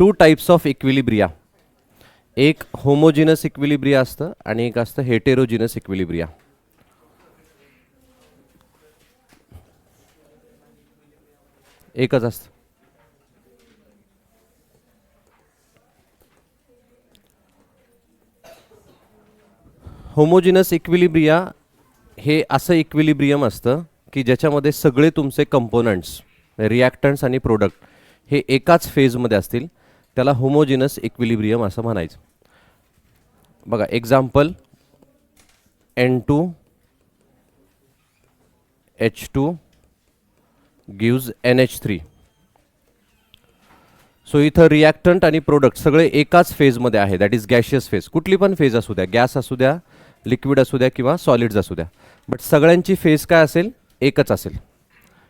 Two types of equilibria. एक homogeneous equilibria असतं आणि एक असतं हेटेरोजिनस इक्विलिब्रिया. एकच असतं. होमोजिनस इक्विलिब्रिया हे असं इक्विलिब्रियम असतं की ज्याच्यामध्ये सगळे तुमचे कंपोनंट्स, रिॲक्टंट्स आणि प्रोडक्ट हे एकाच फेजमध्ये असतील. त्याला होमोजिनस इक्विलिब्रियम असं म्हणायचं. बघा example, N2 H2 gives NH3. So इथं रिॲक्टंट आणि प्रोडक्ट सगळे एकाच फेजमध्ये आहे, दॅट इज गॅशियस फेज. कुठली पण फेज असू द्या, गॅस असू द्या, लिक्विड असू द्या किंवा सॉलिड्स असू द्या, बट सगळ्यांची फेज काय असेल, एकच असेल.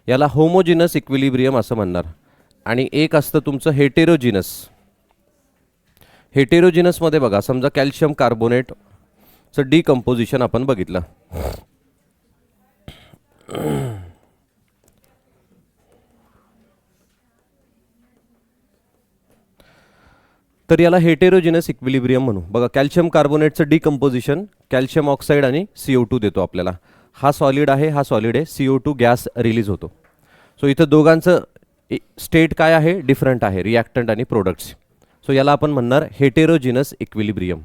याला होमोजिनस इक्विलिब्रियम असं म्हणणार. आणि एक असतं तुमचं हेटेरोजिनस. हेटेरोजिनसमध्ये बघा, समजा कॅल्शियम कार्बोनेटचं डिकम्पोजिशन आपण बघितलं. तर याला हेटेरोजिनस इक्विलिब्रियम म्हणू. बघा कॅल्शियम कार्बोनेटचं डिकम्पोजिशन कॅल्शियम ऑक्साईड आणि CO2 देतो आपल्याला. हा सॉलिड आहे, हा सॉलिड आहे, CO2 गॅस रिलीज होतो. सो इथं दोघांचं स्टेट काय आहे, डिफरंट आहे, रिॲक्टंट आणि प्रोडक्ट्स. सो याला आपण म्हणणार हेटेरोजिनस इक्विलिब्रियम.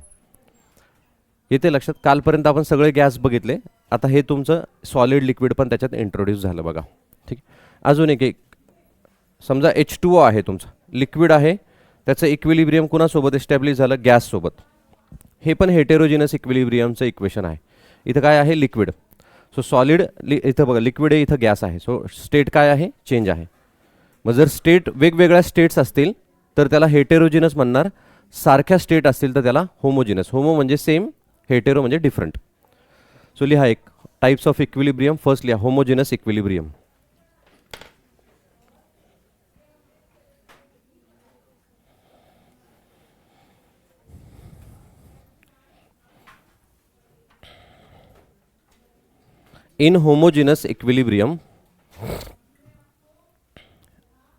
येते लक्षात. कालपर्यंत आपण सगळे गॅस बघितले, आता हे तुमचं सॉलिड लिक्विड पण त्याच्यात इंट्रोड्यूस झालं बघा. ठीक. अजून एक समजा H2O आहे तुमचं, लिक्विड आहे, त्याचं इक्विलिब्रियम कुणासोबत एस्टॅब्लिश झालं, गॅससोबत. हे पण हेटेरोजिनस इक्विलिब्रियमचं इक्वेशन आहे. इथं काय आहे, लिक्विड. सो सॉलिड इथं बघा लिक्विड आहे, इथं गॅस आहे. सो स्टेट काय आहे, चेंज आहे. मग जर स्टेट वेगवेगळ्या स्टेट्स असतील तर त्याला हेटेरोजिनस म्हणणार. सारख्या स्टेट असतील तर त्याला होमोजिनस. होमो म्हणजे सेम, हेटेरो म्हणजे डिफरंट. सो लिहा एक टाइप्स ऑफ इक्विलिब्रियम. फर्स्ट लिहा homogeneous equilibrium.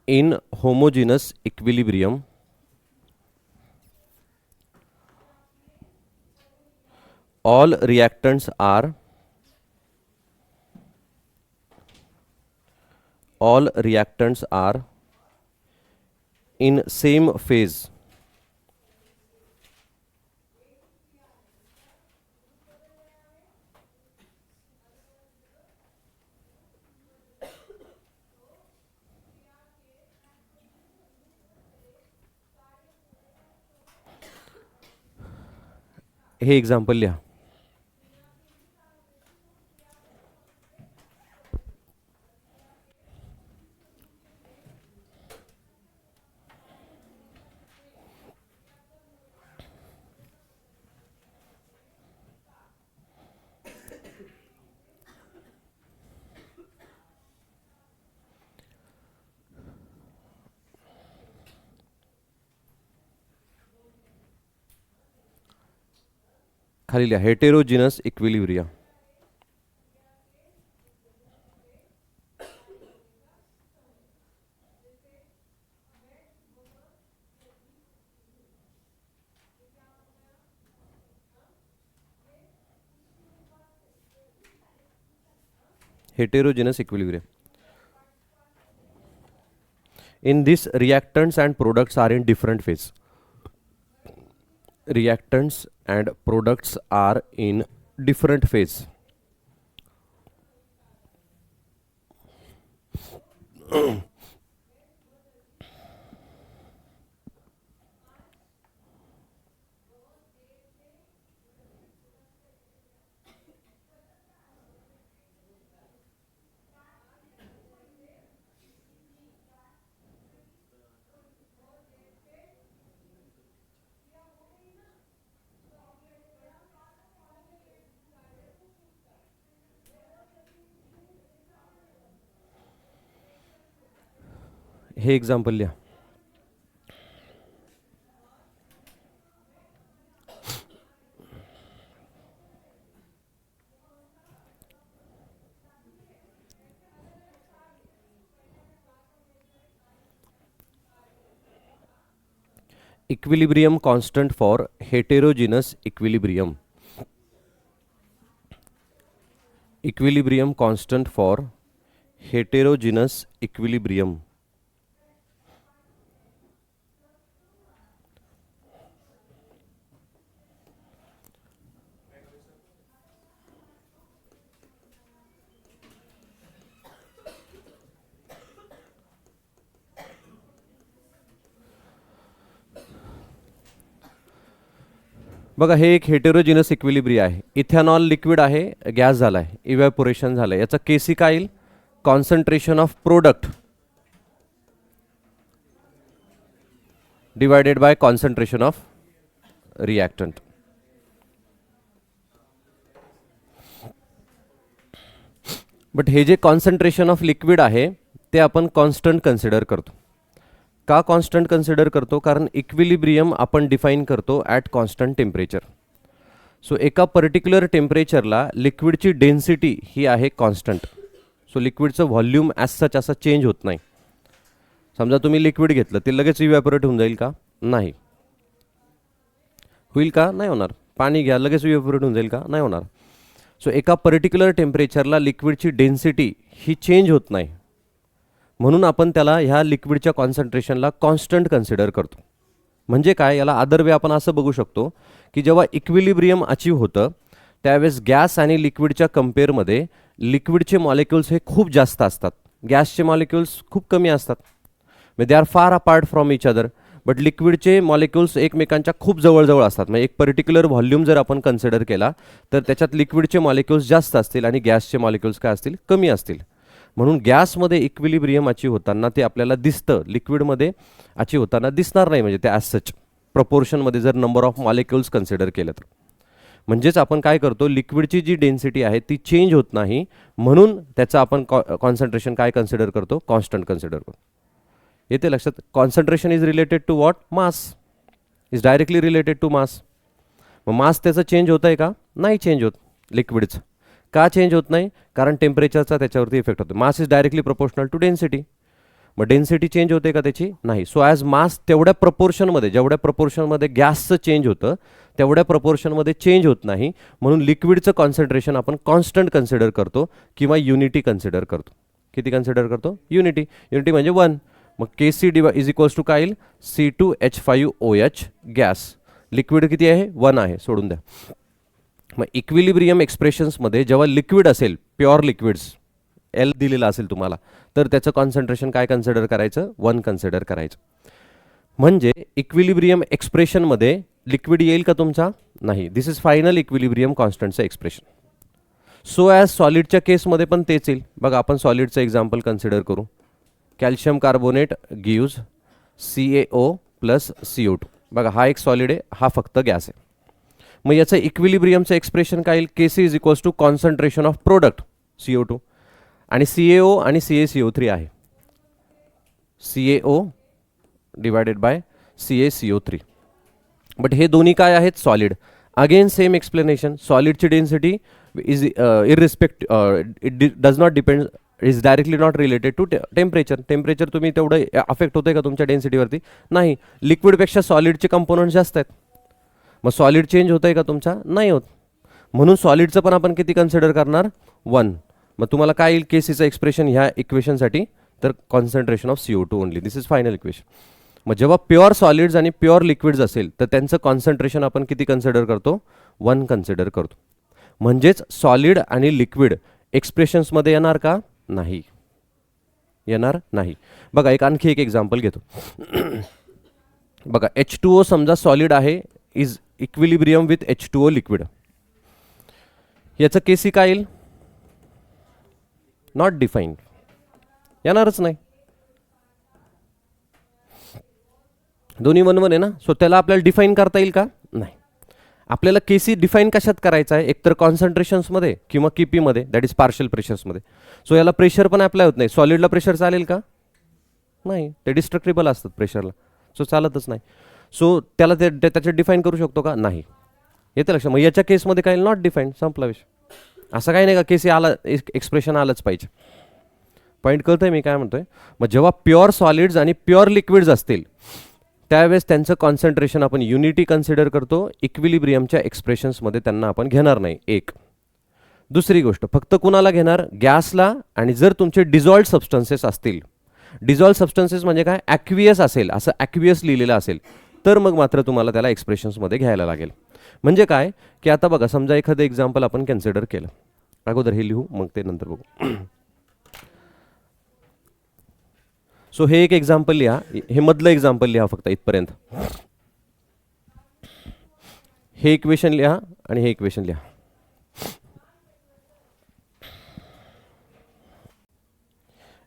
In homogeneous equilibrium, all reactants are in same phase. हे एक्झाम्पल लिहा. खाली लिहा हेटेरोजिनस equilibria. Heterogeneous equilibrium. In this, reactants and products are in different phase. Reactants and products are in different phase. हे example लिहा. Equilibrium constant for heterogeneous equilibrium. Equilibrium constant for heterogeneous equilibrium. बघा हे एक heterogeneous equilibrium आहे. Ethanol liquid आहे, gas झाला आहे, evaporation झालं आहे. याचा केसी काय येईल? Concentration of product divided by concentration of reactant. But हे जे कॉन्सन्ट्रेशन ऑफ लिक्विड आहे ते आपण कॉन्स्टंट कन्सिडर करतो. का कॉन्स्टंट कन्सिडर करतो? कारण इक्विलिब्रियम आपण डिफाईन करतो ॲट कॉन्स्टंट टेम्परेचर. सो एका पर्टिक्युलर टेम्परेचरला लिक्विडची डेन्सिटी ही आहे कॉन्स्टंट. सो लिक्विडचं व्हॉल्यूम ॲज सच असा चेंज होत नाही. समजा तुम्ही लिक्विड घेतलं ते लगेच इव्हॅपोरेट होऊन जाईल का? नाही. होईल का? नाही होणार. पाणी घ्या, लगेच इव्हॅपोरेट होऊन जाईल का? नाही होणार. सो एका पर्टिक्युलर टेम्परेचरला लिक्विडची डेन्सिटी ही चेंज होत नाही, म्हणून आपण त्याला ह्या लिक्विडच्या कॉन्सन्ट्रेशनला कॉन्स्टंट कन्सिडर करतो. म्हणजे काय? याला अदर वे आपण असं बघू शकतो की जेव्हा इक्विलिब्रियम अचीव होतं त्यावेळेस गॅस आणि लिक्विडच्या कंपेअरमध्ये लिक्विडचे मॉलिक्युल्स हे खूप जास्त असतात, गॅसचे मॉलिक्युल्स खूप कमी असतात. म्हणजे they are far apart from each other. But लिक्विडचे मॉलिक्युल्स एकमेकांच्या खूप जवळजवळ असतात. म्हणजे एक पर्टिक्युलर व्हॉल्यूम जर आपण कन्सिडर केला तर त्याच्यात लिक्विडचे मॉलिक्युल्स जास्त असतील आणि गॅसचे मॉलिक्युल्स काय असतील? कमी असतील. म्हणून गॅसमध्ये इक्विलिब्रियम अचीव होताना ते आपल्याला दिसतं, लिक्विडमध्ये अचीव होताना दिसणार नाही. म्हणजे ते ॲज सच प्रपोर्शनमध्ये जर नंबर ऑफ मॉलिक्युल्स कन्सिडर केलं तर. म्हणजेच आपण काय करतो? लिक्विडची जी डेन्सिटी आहे ती चेंज होत नाही, म्हणून त्याचं आपण कॉन्सन्ट्रेशन काय कन्सिडर करतो? कॉन्स्टंट कन्सिडर करतो. येते लक्षात? Concentration is related to what? Mass. Is directly related to mass. मग मास त्याचं चेंज होत आहे का? नाही चेंज होत लिक्विडचं. का चेंज होत नाही? कारण टेम्परेचरचा त्याच्यावरती इफेक्ट होतो. Mass is directly proportional to density. मग डेन्सिटी चेंज होते का त्याची? नाही. सो ॲज मास तेवढ्या प्रपोर्शनमध्ये, जेवढ्या प्रपोर्शनमध्ये गॅसचं चेंज होतं तेवढ्या प्रपोर्शनमध्ये चेंज होत नाही, म्हणून लिक्विडचं कॉन्सन्ट्रेशन आपण कॉन्स्टंट कन्सिडर करतो किंवा युनिटी कन्सिडर करतो. किती कन्सिडर करतो? युनिटी. युनिटी म्हणजे 1. मग KC इज इक्वल्स टू काय येईल? C2H5OH gas. लिक्विड किती आहे? 1 आहे, सोडून द्या. मग इक्विलिब्रियम एक्सप्रेशन्समध्ये जेव्हा लिक्विड असेल, प्युअर लिक्विड्स L दिलेला असेल तुम्हाला, तर त्याचं कॉन्सन्ट्रेशन काय कन्सिडर करायचं? 1 कन्सिडर करायचं. म्हणजे इक्विलिब्रियम एक्सप्रेशनमध्ये लिक्विड येईल का तुमचा? नाही. दिस इज फायनल इक्विलिब्रियम कॉन्स्टंटचं एक्सप्रेशन. सो ॲज सॉलिडच्या केसमध्ये पण तेच येईल. बघा आपण सॉलिडचं एक्झाम्पल कन्सिडर करू. Calcium carbonate gives CaO plus CO2. बघा हा एक सॉलिड आहे, हा फक्त गॅस आहे. मग याचं इक्विलिब्रियमचं एक्सप्रेशन काय येईल? KC is equals to concentration of product CO2 आणि CaO आणि CaCO3 आहे. CaO divided by CaCO3. But हे दोन्ही काय आहेत? सॉलिड. Again same explanation. सॉलिडची density is it does not depend, is directly not related to temperature. Temperature तुम्ही तेवढं अफेक्ट होते का तुमच्या डेन्सिटीवरती? नाही. लिक्विडपेक्षा सॉलिडचे कंपोनंट जास्त आहेत. मग सॉलिड चेंज होत आहे का तुमचा? नाही होत. म्हणून सॉलिडचं पण आपण किती कन्सिडर करणार? 1. मग तुम्हाला काय येईल KCचं एक्सप्रेशन ह्या इक्वेशनसाठी? तर concentration of CO2 only. This is final equation. मग जेव्हा प्युअर सॉलिड्स आणि प्युअर लिक्विड्स असेल तर त्यांचं कॉन्सन्ट्रेशन आपण किती कन्सिडर करतो? 1 कन्सिडर करतो. म्हणजेच सॉलिड आणि लिक्विड एक्सप्रेशन्समध्ये येणार का? नाही, येणार नाही. बघा आणखी एक एक्झाम्पल घेतो. बघा H2O समजा सॉलिड आहे, is equilibrium with H2O liquid. याचं KC काय येईल? Not defined. येणारच नाही. दोन्ही 1-1 आहे ना. सो त्याला आपल्याला डिफाईन करता येईल का? नाही. आपल्याला KC डिफाईन कशात करायचा आहे? एकतर कॉन्सन्ट्रेशन्समध्ये किंवा KP मध्ये, दॅट इज पार्शियल प्रेशर्समध्ये. सो याला प्रेशर पण अप्लाय होत नाही. सॉलिडला प्रेशर चालेल का? नाही. ते डिस्ट्रक्टिबल असतात प्रेशरला, सो चालतच नाही. सो त्याला त्याच्यात डिफाईन करू शकतो का? नाही. येते लक्षात? मग याच्या केसमध्ये काय? Not defined. संपला विषय. असं काही नाही का KC आला एक्सप्रेशन आलंच पाहिजे. पॉईंट कळतंय मी काय म्हणतोय? मग जेव्हा प्युअर सॉलिड्स आणि प्युअर लिक्विड्स असतील त्यावेळेस त्यांचं कॉन्सन्ट्रेशन आपण युनिटी कन्सिडर करतो, इक्विलिब्रियमच्या एक्सप्रेशन्समध्ये त्यांना आपण घेणार नाही. एक दुसरी गोष्ट, फक्त कुणाला घेणार? गॅसला. आणि जर तुमचे डिझॉल्व्ड सबस्टन्सेस असतील, डिझॉल्व्ड सबस्टन्सेस म्हणजे काय? ॲक्वियस असेल, असं ॲक्वियस लिहिलेलं असेल, तर मग मात्र तुम्हाला त्याला एक्सप्रेशन्समध्ये घ्यायला लागेल. म्हणजे काय की आता बघा, समजा एखादं एक्झाम्पल आपण कन्सिडर केलं. अगोदर हे लिहू, मग ते नंतर बघू. सो हे एक एक्झाम्पल लिहा, हे मधलं एक्झाम्पल लिहा फक्त इथपर्यंत. हे इक्वेशन लिहा आणि हे इक्वेशन लिहा.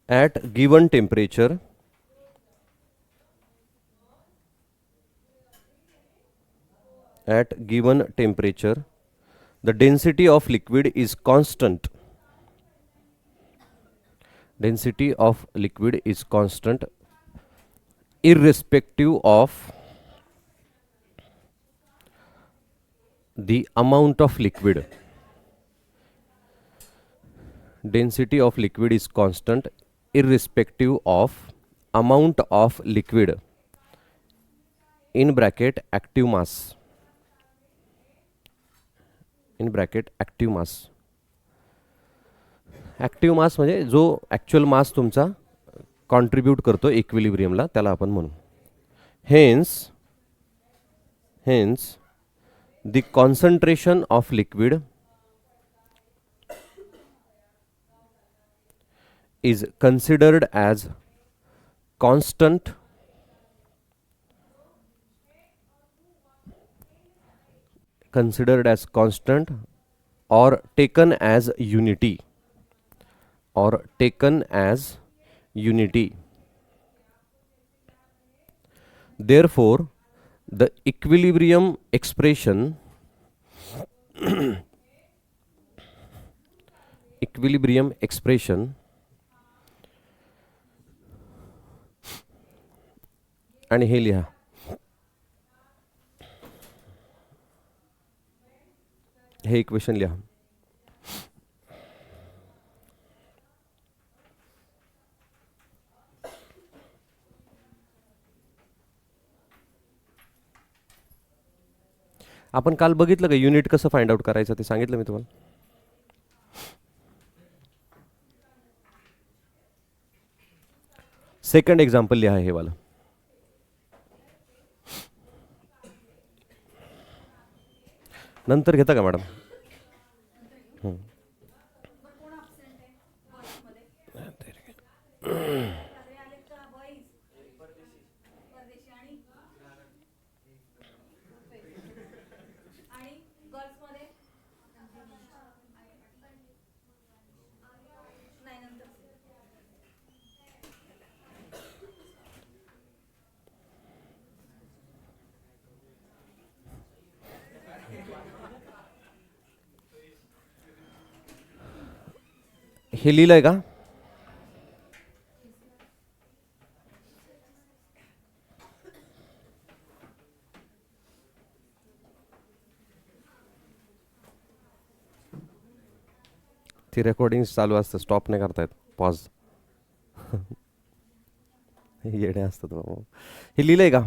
At given temperature, the density of liquid is constant. Density of liquid is constant irrespective of the amount of liquid. Density of liquid is constant irrespective of amount of liquid in bracket active mass. In bracket active mass. Active mass म्हणजे जो actual मास तुमचा contribute करतो इक्विलिब्रियमला, त्याला आपण म्हणू. Hence the concentration of liquid is considered as constant or taken as unity, therefore the equilibrium expression आणि हे लिहा. हे इक्वेशन लिहा. आपण काल बघितलं का युनिट कसं फाइंड आउट करायचं ते सांगितलं मी तुम्हाला. सेकंड एक्झाम्पल लिहा हे वाला. नंतर घेता का मॅडम? हे लिहिलंय का? ती रेकॉर्डिंग चालू असतं, स्टॉप नाही करतायत, पॉज. येडे असतात बाबा. हे लिहिलंय का?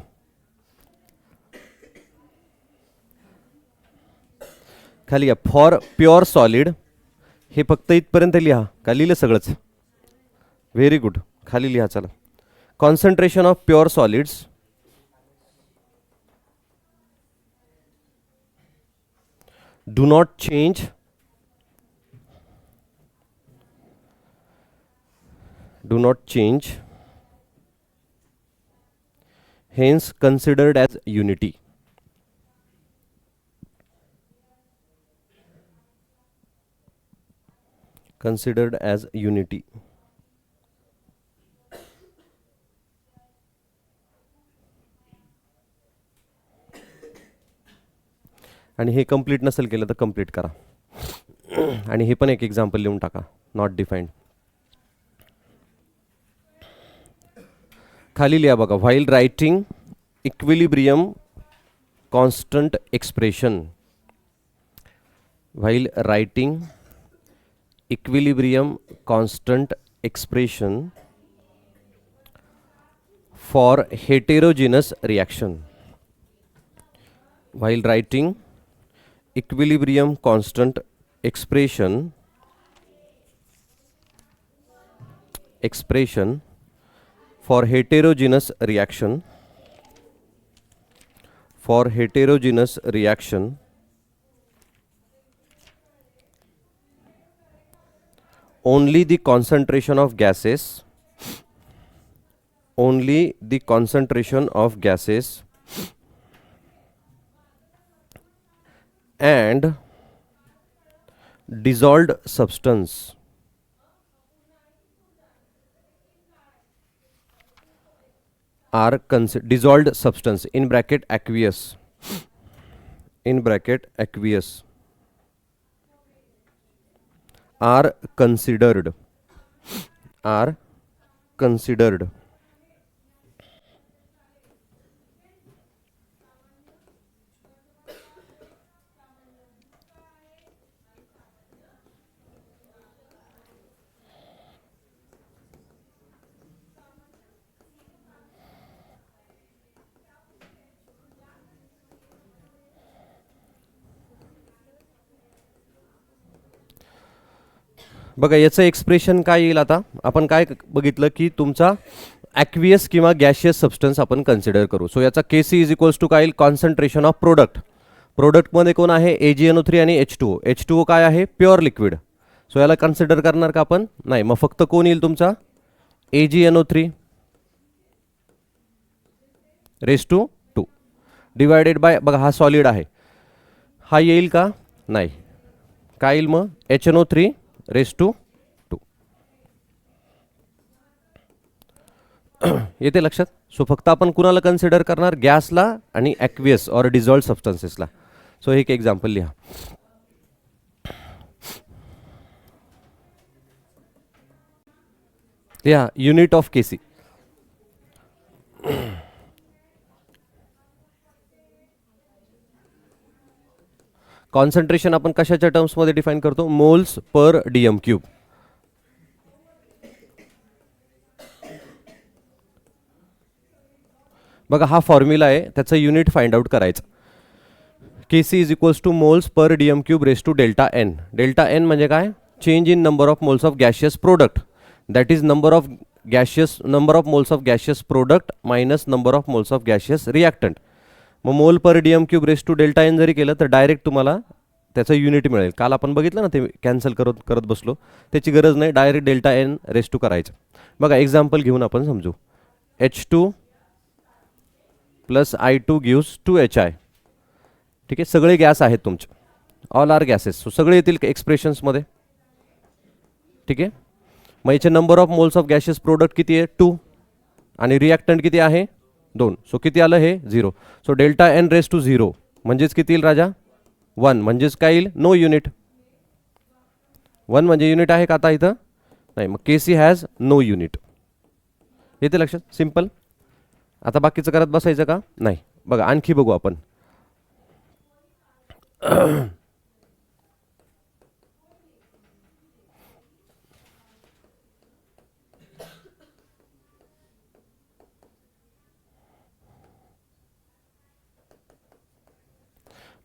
खाली या फॉर प्युअर सॉलिड. हे फक्त इथपर्यंत लिहा का? लिहिलं सगळंच? Very good. खाली लिहा. चला. Concentration of pure solids do not change hence considered as unity. आणि हे कंप्लीट नसेल केलं तर कंप्लीट करा. आणि हे पण एक एक्झाम्पल लिहून टाका. Not defined. खाली लिहा बघा. While writing equilibrium constant expression. While writing equilibrium constant expression for heterogeneous reaction. While writing equilibrium constant expression for heterogeneous reaction, only the concentration of gases and dissolved substance are dissolved substance in bracket aqueous are considered बघा याचं expression काय येईल आता आपण काय बघितलं की तुमचा ॲक्वियस किंवा गॅशियस सबस्टन्स आपण कन्सिडर करू. सो याचा KC इज इक्वल्स टू काय येईल कॉन्सन्ट्रेशन ऑफ प्रोडक्टमध्ये कोण आहे AgNO3 आणि H2O काय आहे प्युअर लिक्विड. सो याला कन्सिडर करणार का आपण नाही. मग फक्त कोण येईल तुमचा AgNO3 race to 2 divided by बघा हा सॉलिड आहे हा येईल का नाही. काय येईल मग HNO3 रेस टू 2 येते लक्षात. सो फक्त आपण कुणाला कन्सिडर करणार गॅसला आणि ॲक्वियस ऑर डिझॉल्व्ड सबस्टन्सेसला. सो एक एक्झाम्पल लिहा. Unit of KC. कॉन्सन्ट्रेशन आपण कशाच्या टर्म्समध्ये डिफाईन करतो मोल्स पर DM क्यूब. बघा हा फॉर्म्युला आहे त्याचं युनिट फाइंड आउट करायचं. KC is equals to moles per DM cube raise to delta N. Delta N म्हणजे काय change in number of moles of gaseous product that is number of moles of gaseous product minus number of moles of gaseous reactant. मग mole per DM cube raise to delta N जरी केलं तर direct तुम्हाला त्याचं unit मिळेल. काल आपण बघितलं ना ते कॅन्सल करत बसलो त्याची गरज नाही direct delta N raise to करायचं. बघा एक्झाम्पल घेऊन आपण समजू. H2 plus I2 gives 2HI. ठीक आहे सगळे गॅस आहेत तुमचे ऑल आर गॅसेस. सो सगळे येतील एक्सप्रेशन्समध्ये. ठीक आहे मग याचे number of moles of gaseous product किती आहे 2 आणि रिॲक्टंट किती आहे 2. सो किती आलं हे 0. So delta N raise to 0 म्हणजेच किती येईल राजा 1 म्हणजेच काय येईल नो युनिट. 1 म्हणजे युनिट आहे का आता इथं नाही. मग KC हॅज नो युनिट. येते लक्षात सिम्पल. आता बाकीचं करत बसायचं का नाही. बघा आणखी बघू आपण.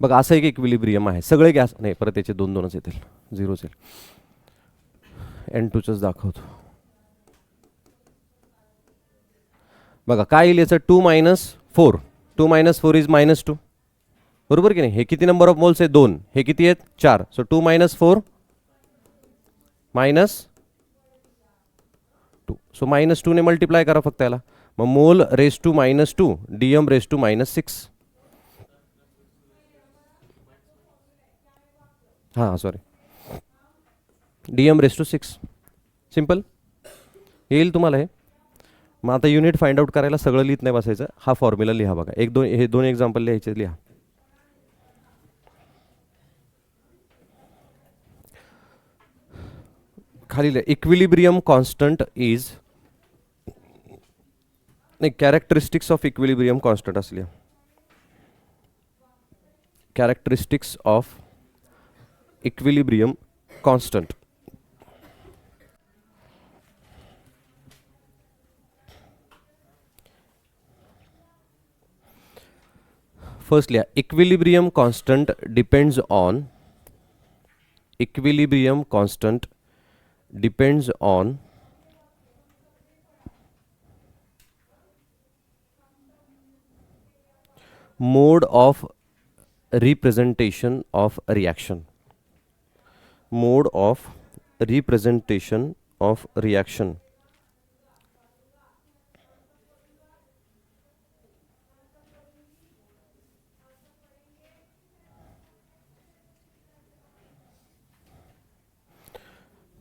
बघा असं एक इक्विलिब्रियम आहे सगळे गॅस नाही परत याचे 2 येतील 0 येईल. N2च दाखवतो. बघा काय येईल याचं 2 - 4. 2 - 4 इज -2 बरोबर की नाही. हे किती नंबर ऑफ मोल्स आहे 2 हे किती आहेत 4. सो 2 - 4 -2. सो -2 ने मल्टिप्लाय करा फक्त याला. मग mole raise to -2 DM raise to -6. हां sorry DM raise to 6 simple येईल तुम्हाला हे. मग आता युनिट फाइंड आउट करायला सगळं लिहित नाही बसायचं. हा फॉर्म्युला लिहा. बघा हे दोन एक्झाम्पल लिहायचे लिहा. खाली इक्विलिब्रियम कॉन्स्टंट इज नाही कॅरेक्टरिस्टिक्स ऑफ इक्विलिब्रियम कॉन्स्टंट असली. Characteristics of equilibrium constant. First लिहा equilibrium constant depends on mode of representation of reaction. Mode of representation of reaction.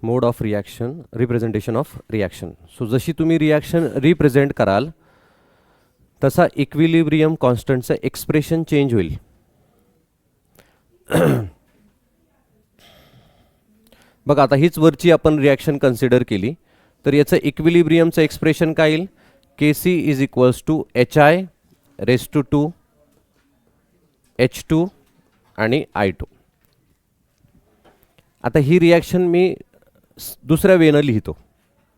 Mode of reaction, representation of reaction. So जशी तुम्ही reaction represent कराल तसा equilibrium कॉन्स्टंटचं expression change होईल. बघा आता हीच वरची आपण रिॲक्शन कन्सिडर केली तर याचं इक्विलिब्रियमचं एक्सप्रेशन काय येईल Kc is equals to HI raise to 2 H2 आणि I2. आता ही रिॲक्शन मी दुसऱ्या वेनं लिहितो.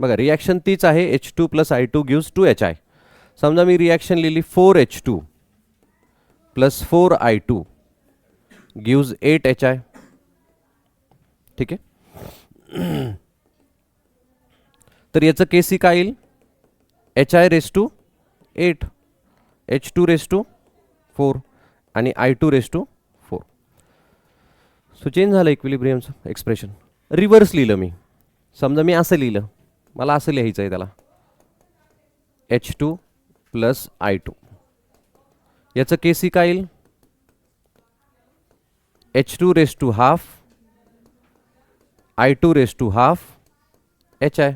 बघा रिॲक्शन तीच आहे H2 plus I2 gives 2HI. समजा मी रिॲक्शन लिहिली 4H2 plus 4I2 gives 8HI. ठीक आहे. तर याचं Kc काय येईल HI raise to 8 H2 raise to 4 आणि I2 raise to 4. So change झालं इक्विलिब्रियमचं एक्सप्रेशन. रिव्हर्स लिहिलं मी. समजा मी असं लिहिलं मला असं लिहायचं आहे त्याला H2 प्लस I2. याचं Kc काय येईल H2 raise to half I2 raise to half HI.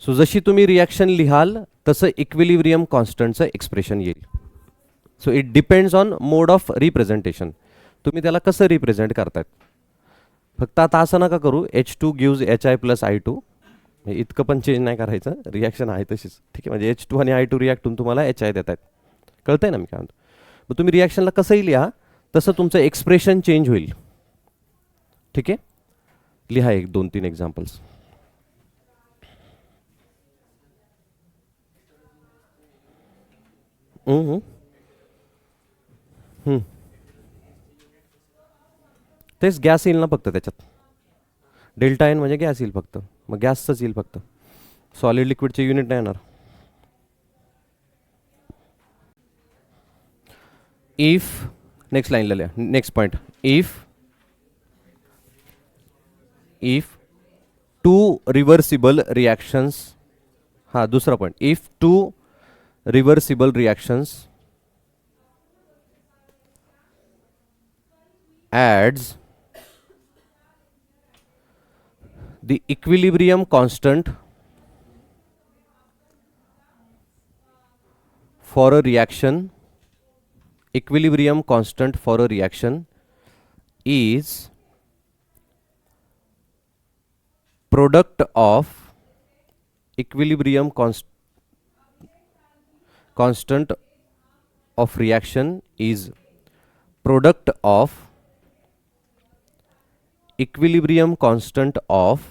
So जशी तुम्ही रिॲक्शन लिहाल तसं इक्विलिब्रियम कॉन्स्टंटचं एक्सप्रेशन येईल. So it depends on mode of representation. तुम्ही त्याला कसं रिप्रेझेंट करतायत. फक्त आता असं नका करू H2 gives HI plus I2. इतकं पण चेंज नाही करायचं. रिॲक्शन आहे तशीच. ठीक आहे. म्हणजे H2 आणि I2 रिॲक्ट होऊन तुम्हाला HI देत आहेत. कळतंय ना मी काय म्हणतो. मग तुम्ही रिॲक्शनला कसंही लिहा तसं तुमचं एक्सप्रेशन चेंज होईल. ठीक आहे. लिहा 1 2 3 एक्झाम्पल्स. तेच गॅस येईल ना फक्त त्याच्यात. डेल्टा एन म्हणजे गॅस येईल फक्त. मग गॅसचंच येईल फक्त. सॉलिड लिक्विडचे युनिट नाही येणार. इफ नेक्स्ट लाईनला लिहा next point. If two reversible reactions. हा दुसरा point. If two reversible reactions adds the equilibrium constant for a reaction. Equilibrium constant for a reaction is product of equilibrium constant of reaction is product of equilibrium constant of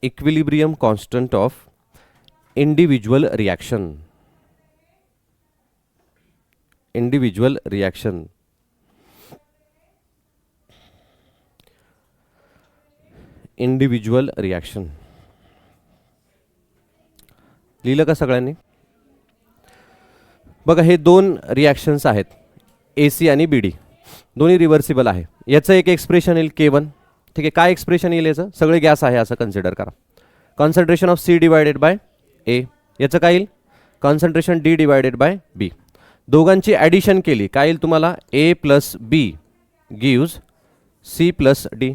equilibrium constant of individual reaction. Individual reaction. Individual reaction. लिहिलं का सगळ्यांनी. बघा हे 2 reactions आहेत AC आणि BD. दोन्ही reversible आहे. याचं एक एक्सप्रेशन येईल K1. ठीक आहे. काय एक्सप्रेशन येईल याचं. सगळे गॅस आहे असं कन्सिडर करा. Concentration of C divided by A. याचं काय येईल concentration D divided by B. दोघांची ॲडिशन केली काय येईल तुम्हाला A plus B gives C plus D.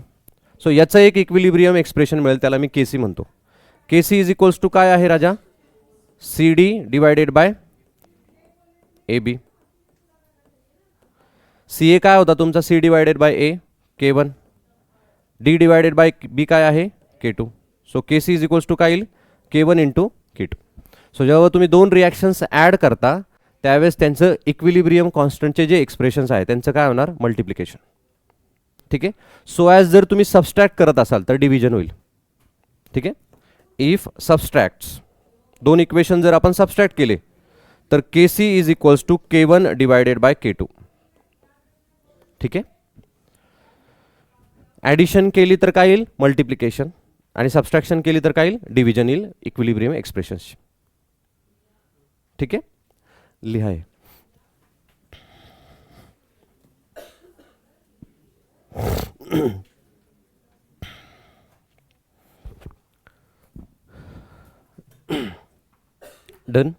So याचं एक इक्विलिब्रियम एक्सप्रेशन मिळेल त्याला मी Kc म्हणतो. Kc इज इक्वल्स टू काय आहे राजा CD divided by AB. CA काय होता तुमचा C divided by A K1. D divided by B काय आहे K2. So Kc is equals to काय येईल K1 इंटू K2. सो जेव्हा तुम्ही 2 रिॲक्शन्स ॲड करता त्यावेळेस त्यांचं इक्विलिब्रियम कॉन्स्टंटचे जे एक्सप्रेशन्स आहे त्यांचं काय होणार मल्टिप्लिकेशन. ठीक आहे. सो ॲज जर तुम्ही सबस्ट्रॅक्ट करत असाल तर डिव्हिजन होईल. ठीक आहे. इफ सबस्ट्रॅक्ट्स दोन इक्वेशन जर आपण सबस्ट्रॅक्ट केले तर K C is equals to K1 divided by K2. ठीक आहे. ॲडिशन केली तर काय येईल? मल्टिप्लिकेशन. आणि सबस्ट्रॅक्शन केली तर काय येईल? डिव्हिजन येईल इक्विलिब्रियम एक्सप्रेशन्सची. ठीक आहे. लिहा हे. डन.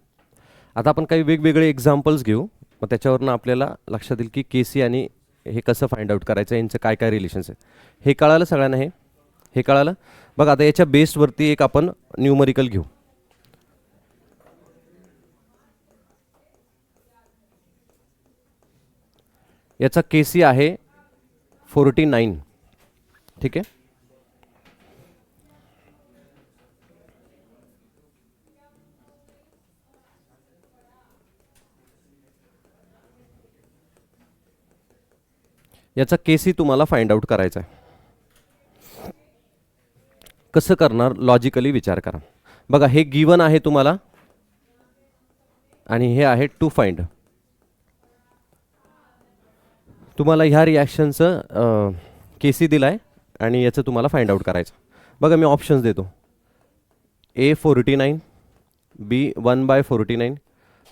आता आपण काही वेगवेगळे एक्झाम्पल्स घेऊ, मग त्याच्यावरनं आपल्याला लक्षात येईल की के सी आणि हे कसं फाइंड आउट करायचं, यांचं काय काय रिलेशन्स आहे. हे कळालं सगळ्यांना? हे कळालं. बघा आता याच्या बेसवरती एक आपण न्यूमरिकल घेऊ. याचा के सी आहे 49. ठीक आहे. याचा के सी तुम्हाला फाइंड आउट करायचा आहे. कसं करणार? लॉजिकली विचार करा. बघा हे गिवन आहे तुम्हाला आणि हे आहे टू फाइंड. तुम्हाला ह्या रिॲक्शनचं के सी दिला आहे आणि याचं तुम्हाला फाइंड आउट करायचं. बघा मी ऑप्शन्स देतो. A49, B 1/49,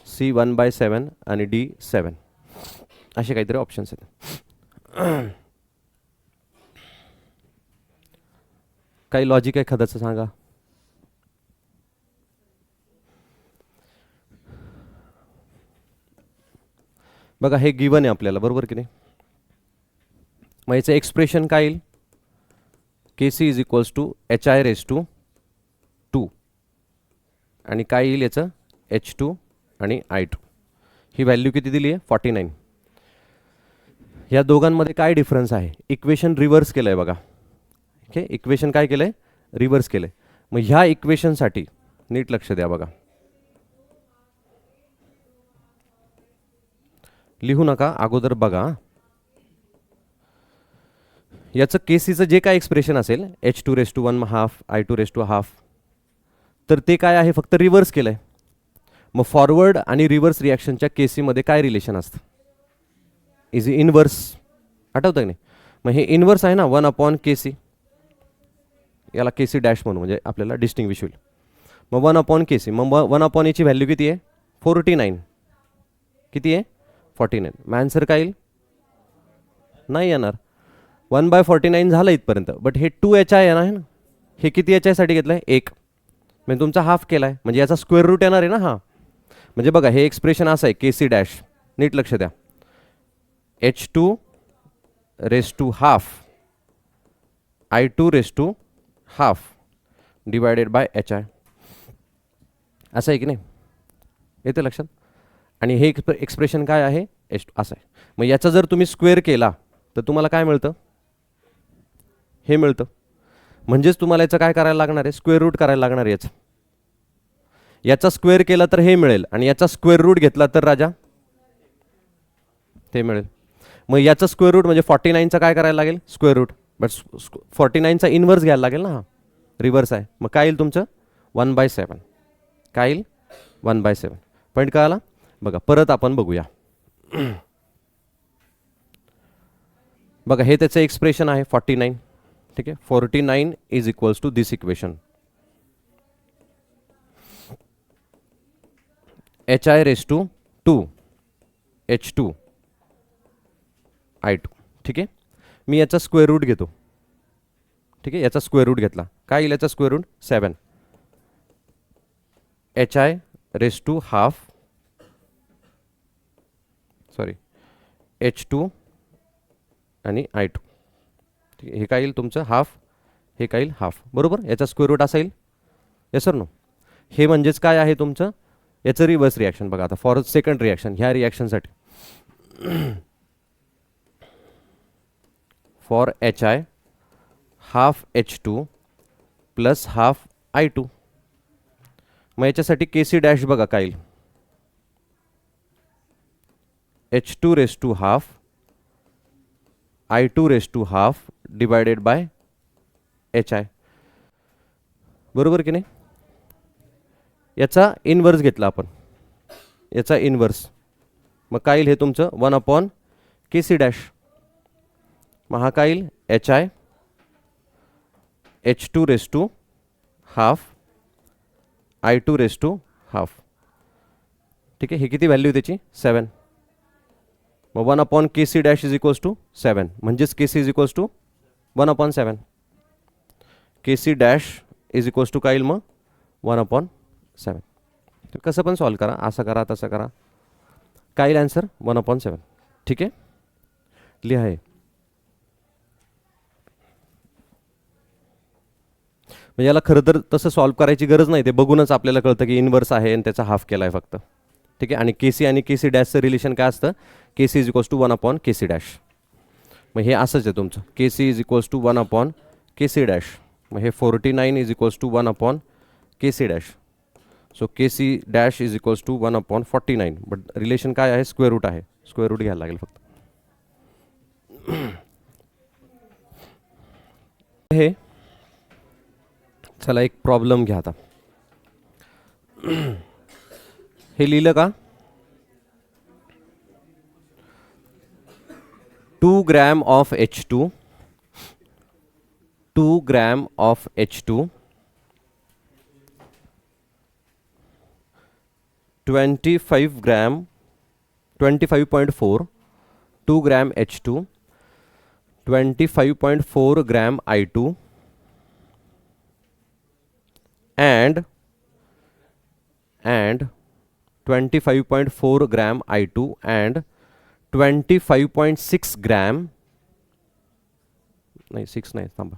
C 1/7 आणि D 7 असे काहीतरी ऑप्शन्स आहेत. काही लॉजिक आहे एखाद्याचं सांगा. बघा हे गिवन आहे आपल्याला, बरोबर की नाही? मग याचं एक्सप्रेशन काय येईल? K C is equals to HI⁻². आणि काय येईल याचं? H2 आणि I2. ही व्हॅल्यू किती दिली आहे? 49. या दोघांमध्ये काय डिफरन्स आहे? इक्वेशन रिव्हर्स केलं आहे बघा. ओके, इक्वेशन काय केलं आहे? रिव्हर्स केलं आहे. मग ह्या इक्वेशनसाठी नीट लक्ष द्या बघा. लिहू नका, अगोदर बघा. याचं के सीचं जे काय एक्सप्रेशन असेल H2⁻², I2⁻², तर ते काय आहे? फक्त रिव्हर्स केलं आहे. मग फॉरवर्ड आणि रिव्हर्स रिॲक्शनच्या के सीमध्ये काय रिलेशन असतं? Is inverse. आठवतं की नाही? मग हे इनवर्स आहे ना 1/KC. याला के सी डॅश म्हणू म्हणजे आपल्याला डिस्टिंग्विश होईल. मग 1/KC. मग 1/A ची व्हॅल्यू किती आहे? 49. किती आहे? 49. मग आन्सर काय येईल? नाही येणार. 1/49 झालं इथपर्यंत. बट हे 2HI आहे ना. हे किती HI साठी घेतलं आहे? 1. म्हणजे तुमचा हाफ केला आहे, म्हणजे याचा स्क्वेअर रूट येणार आहे ना हा. म्हणजे बघा हे एक्सप्रेशन असं आहे के सी डॅश. नीट लक्ष द्या. H2⁻², I2⁻½ divided by HI. असं आहे की नाही? येते लक्षात? आणि हे एक्सप्रेशन काय आहे? असं आहे. मग याचा जर तुम्ही स्क्वेअर केला तर तुम्हाला काय मिळतं? हे मिळतं. म्हणजेच तुम्हाला याचं काय करायला लागणार आहे? स्क्वेअर रूट करायला लागणार आहे याचं. याचा स्क्वेअर केला तर हे मिळेल आणि याचा स्क्वेअर रूट घेतला तर राजा ते मिळेल. मग याचा स्क्वेअर रूट म्हणजे 49चा काय करायला लागेल? Square root. बट 49चा इनवर्स घ्यायला लागेल ना. हा रिव्हर्स आहे. मग काय येईल तुमचं? 1/7. काय येईल? 1/7. पॉईंट कळाला? बघा परत आपण बघूया. बघा हे त्याचं एक्सप्रेशन आहे 49. ठीक आहे. 49 is equals to this equation HI⁻², H2, I2. ठीक आहे. मी याचा स्क्वेअर रूट घेतो. ठीक आहे. याचा स्क्वेअर रूट घेतला. काय येईल याचा square route? 7. HI⁻², sorry H2 आणि I2. ठीक आहे. हे काय येईल तुमचं? हाफ. हे काय येईल? हाफ. बरोबर. याचा स्क्वेअर रूट असा येईल. Yes sir no. हे म्हणजेच काय आहे तुमचं? याचं रिव्हर्स रिॲक्शन. बघा आता फॉर सेकंड रिॲक्शन, ह्या रिॲक्शनसाठी for HI half H2 plus half I2. मग याच्यासाठी के सी डॅश बघा काय येईल? H2⁻², I2⁻½ divided by HI. बरोबर की नाही? याचा इनवर्स घेतला आपण, याचा इनवर्स, मग काय येईल हे तुमचं 1/kc डॅश. मग हा काय येईल HI H2 raise to half I2 raise to half. ठीक आहे, हे किती व्हॅल्यू त्याची 7. मग 1/kc dash is equals to 7, म्हणजेच kc is equals to 1/7. kc dash is equals to काय येईल मग 1/7. तर कसं पण सॉल्व करा, असं करा तसं करा, काय येईल आन्सर 1/7. ठीक आहे, लिहा हे. म्हणजे याला खरं तर तसं सॉल्व करायची गरज नाही, ते बघूनच आपल्याला कळतं की इनवर्स आहे आणि त्याचा हाफ केला आहे फक्त. ठीक आहे, आणि KC आणि KC डॅशचं रिलेशन काय असतं, KC is equals to 1/kc dash. मग हे असंच आहे तुमचं, KC is equals to 1/kc dash. मग हे 49 is equals to 1/kc dash. So KC dash is equals to 1/49. But relation काय आहे, स्क्वेअर रूट आहे, स्क्वेअर रूट घ्यायला लागेल फक्त. हे चला एक प्रॉब्लेम घ्या आता. हे लिहिलं का, 2 gram of H2, 2 gram of H2, 25 gram 25.4, 2 gram H2, 25.4 gram I2, and 25.4 gram I2 and 25.6 gram, नाही 6 नाही थांबा,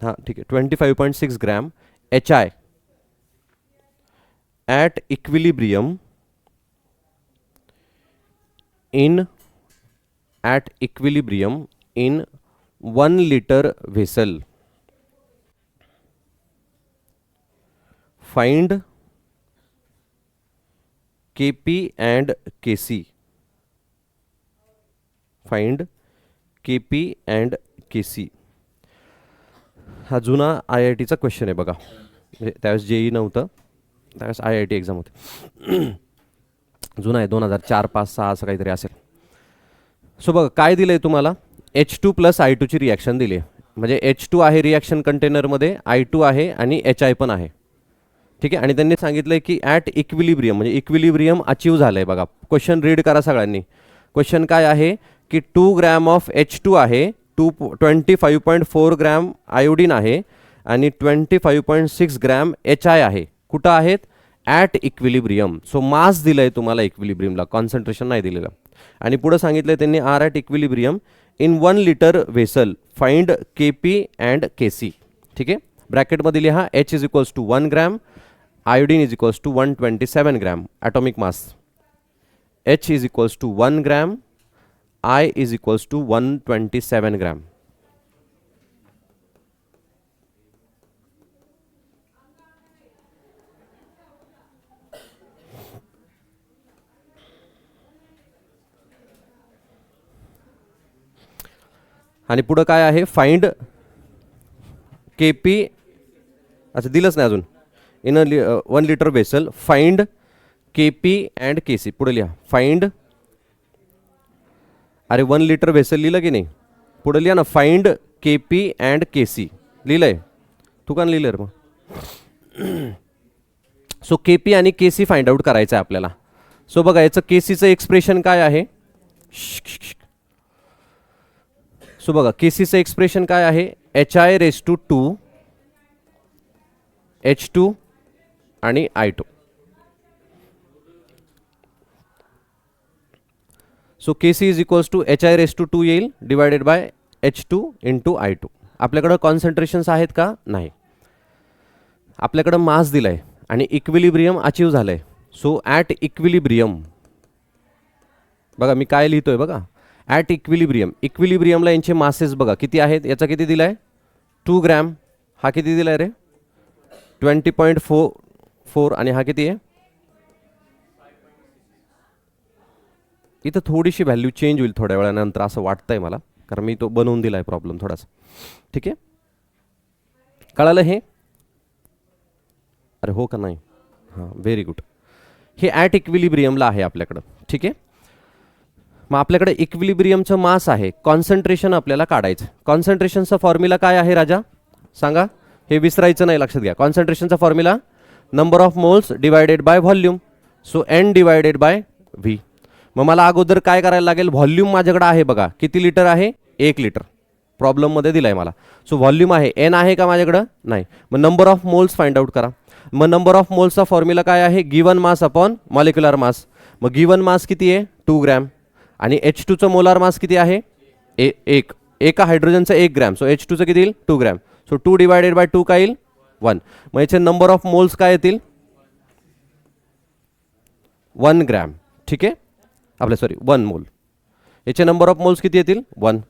हां ठीक आहे, 25.6 gram HI at equilibrium in 1 liter vessel. Find KP and KC. Find KP and KC. हा जुना IITचा question आहे बघा, म्हणजे त्यावेळेस JEE नव्हतं, त्यावेळेस IIT एक्झाम होती. जुना आहे, 2004, 5, 6 असं काहीतरी असेल. सो बघा काय दिलं आहे तुम्हाला, H2 प्लस I2 ची रिॲक्शन दिली आहे. म्हणजे H2 आहे रिॲक्शन कंटेनरमध्ये, I2 आहे आणि HI पण आहे. ठीक आहे, आणि त्यांनी सांगितलं आहे की ॲट इक्विलिब्रियम, म्हणजे इक्विलिब्रियम अचीव झालं आहे. बघा क्वेश्चन रीड करा सगळ्यांनी. क्वेश्चन काय आहे की 2 ग्रॅम ऑफ H2 आहे, 25.4 ग्रॅम आयोडीन आहे आणि 25.6 ग्रॅम HI आहे. कुठं आहेत, ॲट इक्विलिब्रियम. सो मास दिलं आहे तुम्हाला इक्विलिब्रियमला, कॉन्सन्ट्रेशन नाही दिलेलं. आणि पुढं सांगितलं त्यांनी are at equilibrium in 1 litre vessel, find KP and KC. ठीक आहे, ब्रॅकेटमध्ये लिहा H is equals to 1 gram, iodine is equals to 127 gram atomic mass. H is equals to 1 gram, I is equals to 127 gram. आणि पुढं काय आहे, find KP, अच्छा दिलंच नाही अजून, in 1 litre vessel, find KP and KC. पुढे लिहा फाइंड, अरे 1 लिटर वेसल लिहिलं की नाही, पुढे लिहा ना फाइंड KP अँड KC. लिहिलंय तू का लिहिलं रे मग. सो KP आणि KC फाइंड आउट करायचं आहे आपल्याला. सो बघा याचं KCचं एक्सप्रेशन काय आहे, सो बघा KCचं एक्सप्रेशन काय आहे, HI रेस टू 2 H2 आणि I2. So KC is equals to HI raise to 2 येईल divided by H2 into I2. आपल्याकडं कॉन्सन्ट्रेशन्स आहेत का, नाही. आपल्याकडं मास दिलाय आणि इक्विलिब्रियम अचीव झालंय. सो ॲट इक्विलिब्रियम, बघा मी काय लिहितोय बघा, ॲट इक्विलिब्रियम, इक्विलिब्रियमला यांचे मासेस बघा किती आहेत. याचा किती दिलाय 2 ग्रॅम, हा किती दिलाय रे 20.4 आणि हा किती आहे. इथं थोडीशी व्हॅल्यू चेंज होईल थोड्या वेळानंतर असं वाटतंय मला, कारण मी तो बनवून दिलाय प्रॉब्लेम थोडासा. ठीक आहे, कळालं हे. अरे हो का नाही? हां, व्हेरी गुड. हे ॲट इक्विलिब्रियमला आहे आपल्याकडं. ठीक आहे. मग आपल्याकडे इक्विलिब्रियमचं मास आहे, कॉन्सन्ट्रेशन आपल्याला काढायचं. कॉन्सन्ट्रेशनचा फॉर्म्युला काय आहे राजा सांगा? हे विसरायचं नाही, लक्षात घ्या. कॉन्सन्ट्रेशनचा formula number of moles divided by volume. So N divided by V. मग मला अगोदर काय करायला लागेल? व्हॉल्यूम माझ्याकडे आहे बघा, किती लिटर आहे? 1 लिटर. प्रॉब्लेममध्ये दिलाय मला. सो व्हॉल्यूम आहे, एन आहे का माझ्याकडं? नाही. मग number of moles find out करा. मग नंबर ऑफ मोल्सचा फॉर्म्युला काय आहे? Given mass upon molecular mass. मग गिवन मास किती आहे? 2 ग्रॅम. आणि H2चं मोलार मास किती आहे? 1. एका हायड्रोजनचं 1 ग्रॅम. सो H2चं किती येईल? 2 ग्रॅम. सो 2 डिवायडेड बाय 2 काय येईल? 1. मग याचे नंबर ऑफ मोल्स काय येतील? 1 ग्रॅम. ठीक आहे. आपल्या सॉरी 1 मोल. याचे नंबर ऑफ मोल्स किती येतील? 1.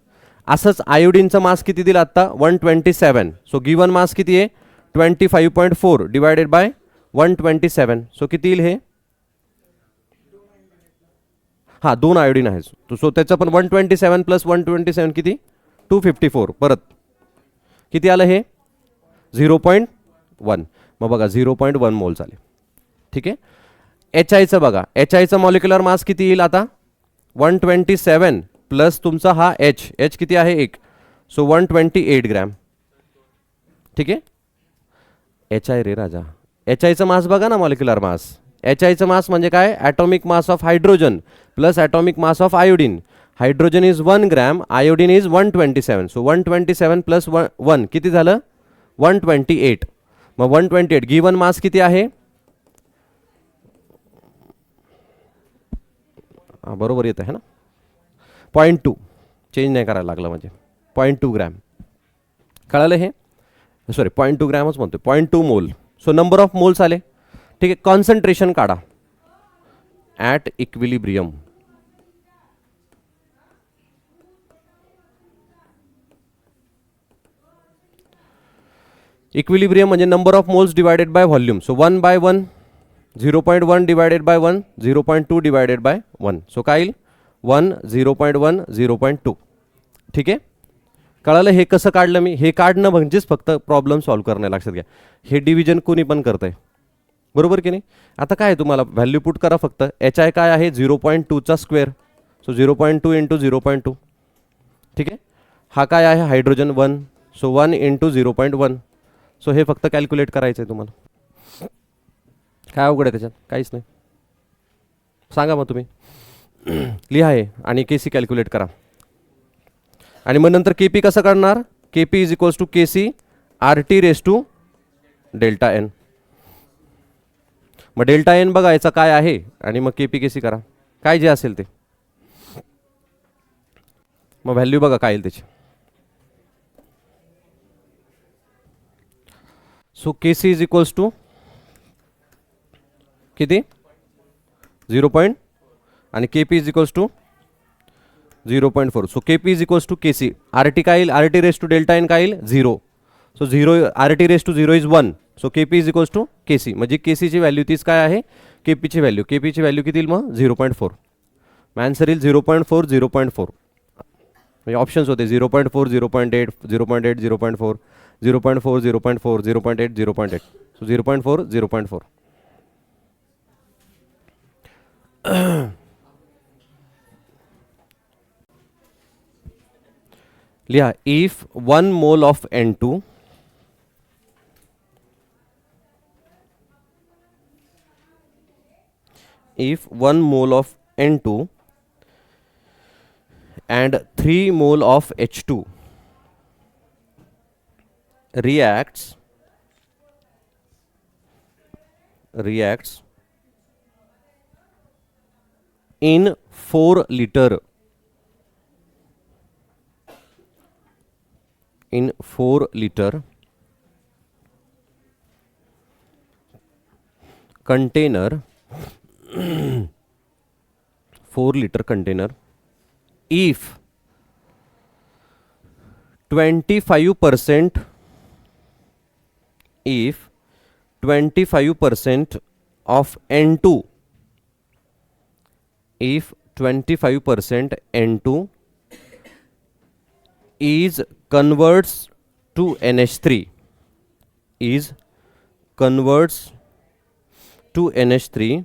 असंच आयोडीनचं मास किती दिलं आत्ता? 127. सो गिवन मास किती आहे? 25.4 डिवायडेड बाय 127. सो किती येईल हे? हां, 2 आयोडीन आहे. सो त्याचं पण 127 प्लस 127 किती? 254. परत किती आलं हे? 0.1. मग बघा 0.1 मोल झाले. ठीक आहे. एच आयचं बघा, एच आयचं मॉलिक्युलर मास किती येईल आता? 127 प्लस तुमचा हा एच किती आहे? 1. So 128 gram. ठीक आहे. एच आय रे राजा, एच आयचं मास बघा ना, मॉलिक्युलर मास. एच आयचं मास म्हणजे काय? Atomic mass of hydrogen plus atomic mass of iodine. Hydrogen is 1 gram, iodine is 127. So 127 plus 1 किती झालं? 128. मग 128 गिवन मास किती आहे? हां, बरोबर येत आहे ना? 0.2. चेंज नाही करायला लागलं म्हणजे 0.2 ग्रॅम. कळालं हे? सॉरी 0.2 ग्रॅमच म्हणतो, 0.2 मोल. सो नंबर ऑफ मोल्स आले. ठीक आहे. कॉन्सन्ट्रेशन काढा ॲट इक्विलिब्रियम. इक्विलिब्रियम म्हणजे number of moles divided by volume. So 1 by 1, 0.1 divided by 1, 0.2 divided by 1. So काय येईल? 1, 0.1, 0.2. ठीक आहे. कळालं हे कसं काढलं मी? हे काढणं म्हणजेच फक्त प्रॉब्लेम सॉल्व्ह करणं, लक्षात घ्या. हे डिव्हिजन कोणी पण करतंय, बरोबर की नाही? आता काय तुम्हाला व्हॅल्यू पुट करा फक्त. एच आय काय आहे? 0.2चा स्क्वेअर. So 0.2 into 0.2. ठीक आहे. हा काय आहे? हायड्रोजन 1. So 1 into 0.1. सो हे फक्त कॅल्क्युलेट करायचं आहे तुम्हाला. काय अवघड आहे त्याच्यात? काहीच नाही. सांगा मग तुम्ही. लिहा हे आणि के सी कॅल्क्युलेट करा. आणि मग नंतर के पी कसं करणार? K P is equals to K C R T raise to delta N. मग डेल्टा एन बघा याचा काय आहे, आणि मग के पी के सी करा काय जे असेल ते. मग व्हॅल्यू बघा काय येईल त्याची. So K C is equals to किती? 0. आणि K P is equals to 0.4. So K P is equals to K C. R T काय येईल? R T raise to delta N काय येईल? 0. So 0 R T raise to 0 is 1. So K P is equals to K C. म्हणजे K सीची value तीच काय आहे? के पीची value. के पीची value किती येईल मग? 0.4. मग आन्सर येईल 0.4, 0.4. म्हणजे ऑप्शन्स होते 0.4, 0.8, 0.8, 0.4, 0.4, 0.4, 0.8, 0.8. सो 0.4, 0.4. लिहा. If 1 mole of N2 if 1 mole of N2 and 3 mole of H2 reacts in 4 liter container 4 liter container, if 25% of N2 if 25% N2 is converts to NH3 is converts H2NH3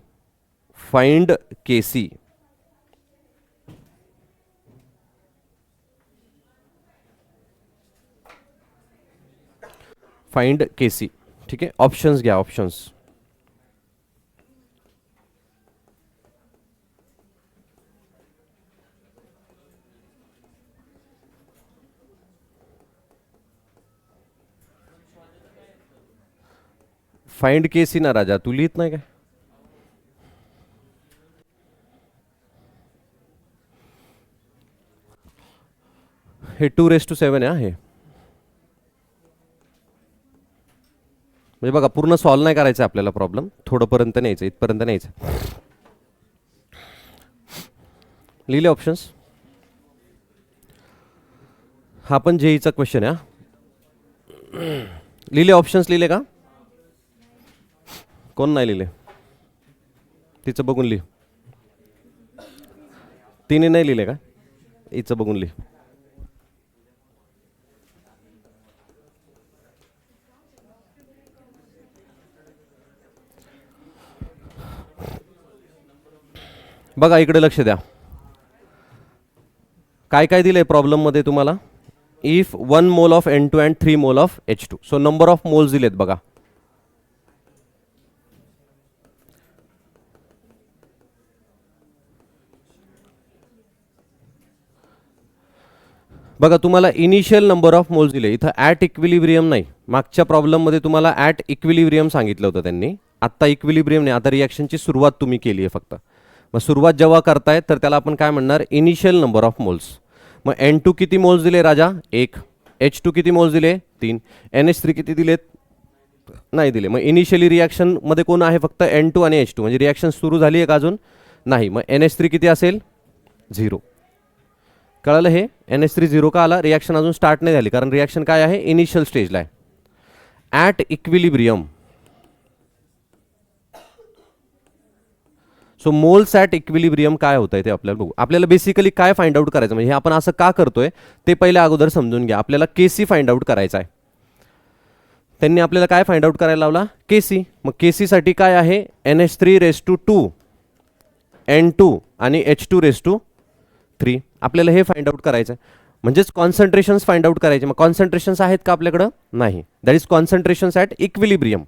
find Kc. Find Kc. ठीक आहे, options घ्या, options. Find Kc ना राजा, तू लिहित नाही काय? हे 2⁻⁷ आहे. म्हणजे बघा, पूर्ण सॉल्व नाही करायचं आपल्याला प्रॉब्लेम, थोडंपर्यंत न्यायचं, इथपर्यंत न्यायचं. लिहिले ऑप्शन्स. हा पण जेईचा क्वेश्चन आहे. लिहिले ऑप्शन्स, लिहिले का? कोण नाही लिहिले? तिचं बघून लिह. तिने नाही लिहिले का? हिचं बघून लिह. बघा इकडे लक्ष द्या, काय काय दिलंय प्रॉब्लेम मध्ये तुम्हाला. If 1 mole of N2 and 3 mole of H2. So number of moles दिलेत बघा. बघा तुम्हाला इनिशियल नंबर ऑफ मोल्स दिले, इथं ॲट इक्विलिब्रियम नाही. मागच्या प्रॉब्लेममध्ये तुम्हाला ॲट इक्विलिब्रियम सांगितलं होतं त्यांनी, आत्ता इक्विलिब्रियम नाही. आता रिॲक्शनची सुरुवात तुम्ही केली आहे फक्त. मग सुरुवात जेव्हा करताय तर त्याला आपण काय म्हणणार, इनिशियल नंबर ऑफ मोल्स. मग N2 किती मोल्स दिले राजा? 1. H2 किती मोल्स दिले? 3. NH3 किती दिलेत? नाही दिले. मग इनिशियली रिॲक्शनमध्ये कोण आहे? फक्त N2 आणि H2. म्हणजे रिॲक्शन सुरू झाली आहे का अजून? नाही. मग NH3 किती असेल? 0. कळलं हे? NH3 0 का आला? रिॲक्शन अजून स्टार्ट नाही झाली, कारण रिॲक्शन काय आहे? इनिशियल स्टेजला आहे. At equilibrium. So moles at equilibrium काय होत आहे ते आपल्याला बघू. आपल्याला बेसिकली काय फाइंड आउट करायचं, म्हणजे हे आपण असं का करतोय ते पहिले अगोदर समजून घ्या. आपल्याला Kc फाइंड आउट करायचा आहे. त्यांनी आपल्याला काय फाइंड आउट करायला लावला? Kc. मग Kc साठी काय आहे? NH3⁻², N2 आणि H2⁻3. आपल्याला हे फाइंड आउट करायचं आहे, म्हणजेच कॉन्सन्ट्रेशन्स फाइंड आउट करायचे. मग कॉन्सन्ट्रेशन्स आहेत का आपल्याकडं? नाही. That is concentrations at equilibrium.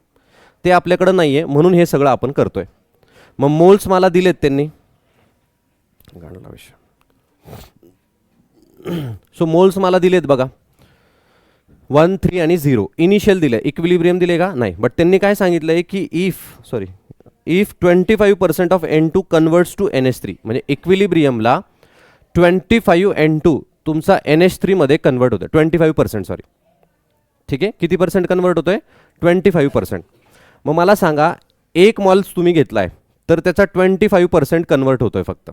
ते आपल्याकडं नाही आहे, म्हणून हे सगळं आपण करतोय. मग मोल्स मला दिलेत त्यांनी. सो मोल्स मला दिलेत बघा, 1, 3 आणि 0. इनिशियल दिले, इक्विलिब्रियम दिले का? नाही. बट त्यांनी काय सांगितलंय की if 25% of N2 converts to NH3, म्हणजे इक्विलिब्रियमला 25 N2 तुमचा NH3 मध्ये कन्वर्ट होतोय. 25%, सॉरी. ठीक आहे, किती पर्सेंट कन्वर्ट होतोय? 25%. मग मला सांगा, 1 मॉल्स तुम्ही घेतलाय तर त्याचा 25% कन्वर्ट होतोय फक्त.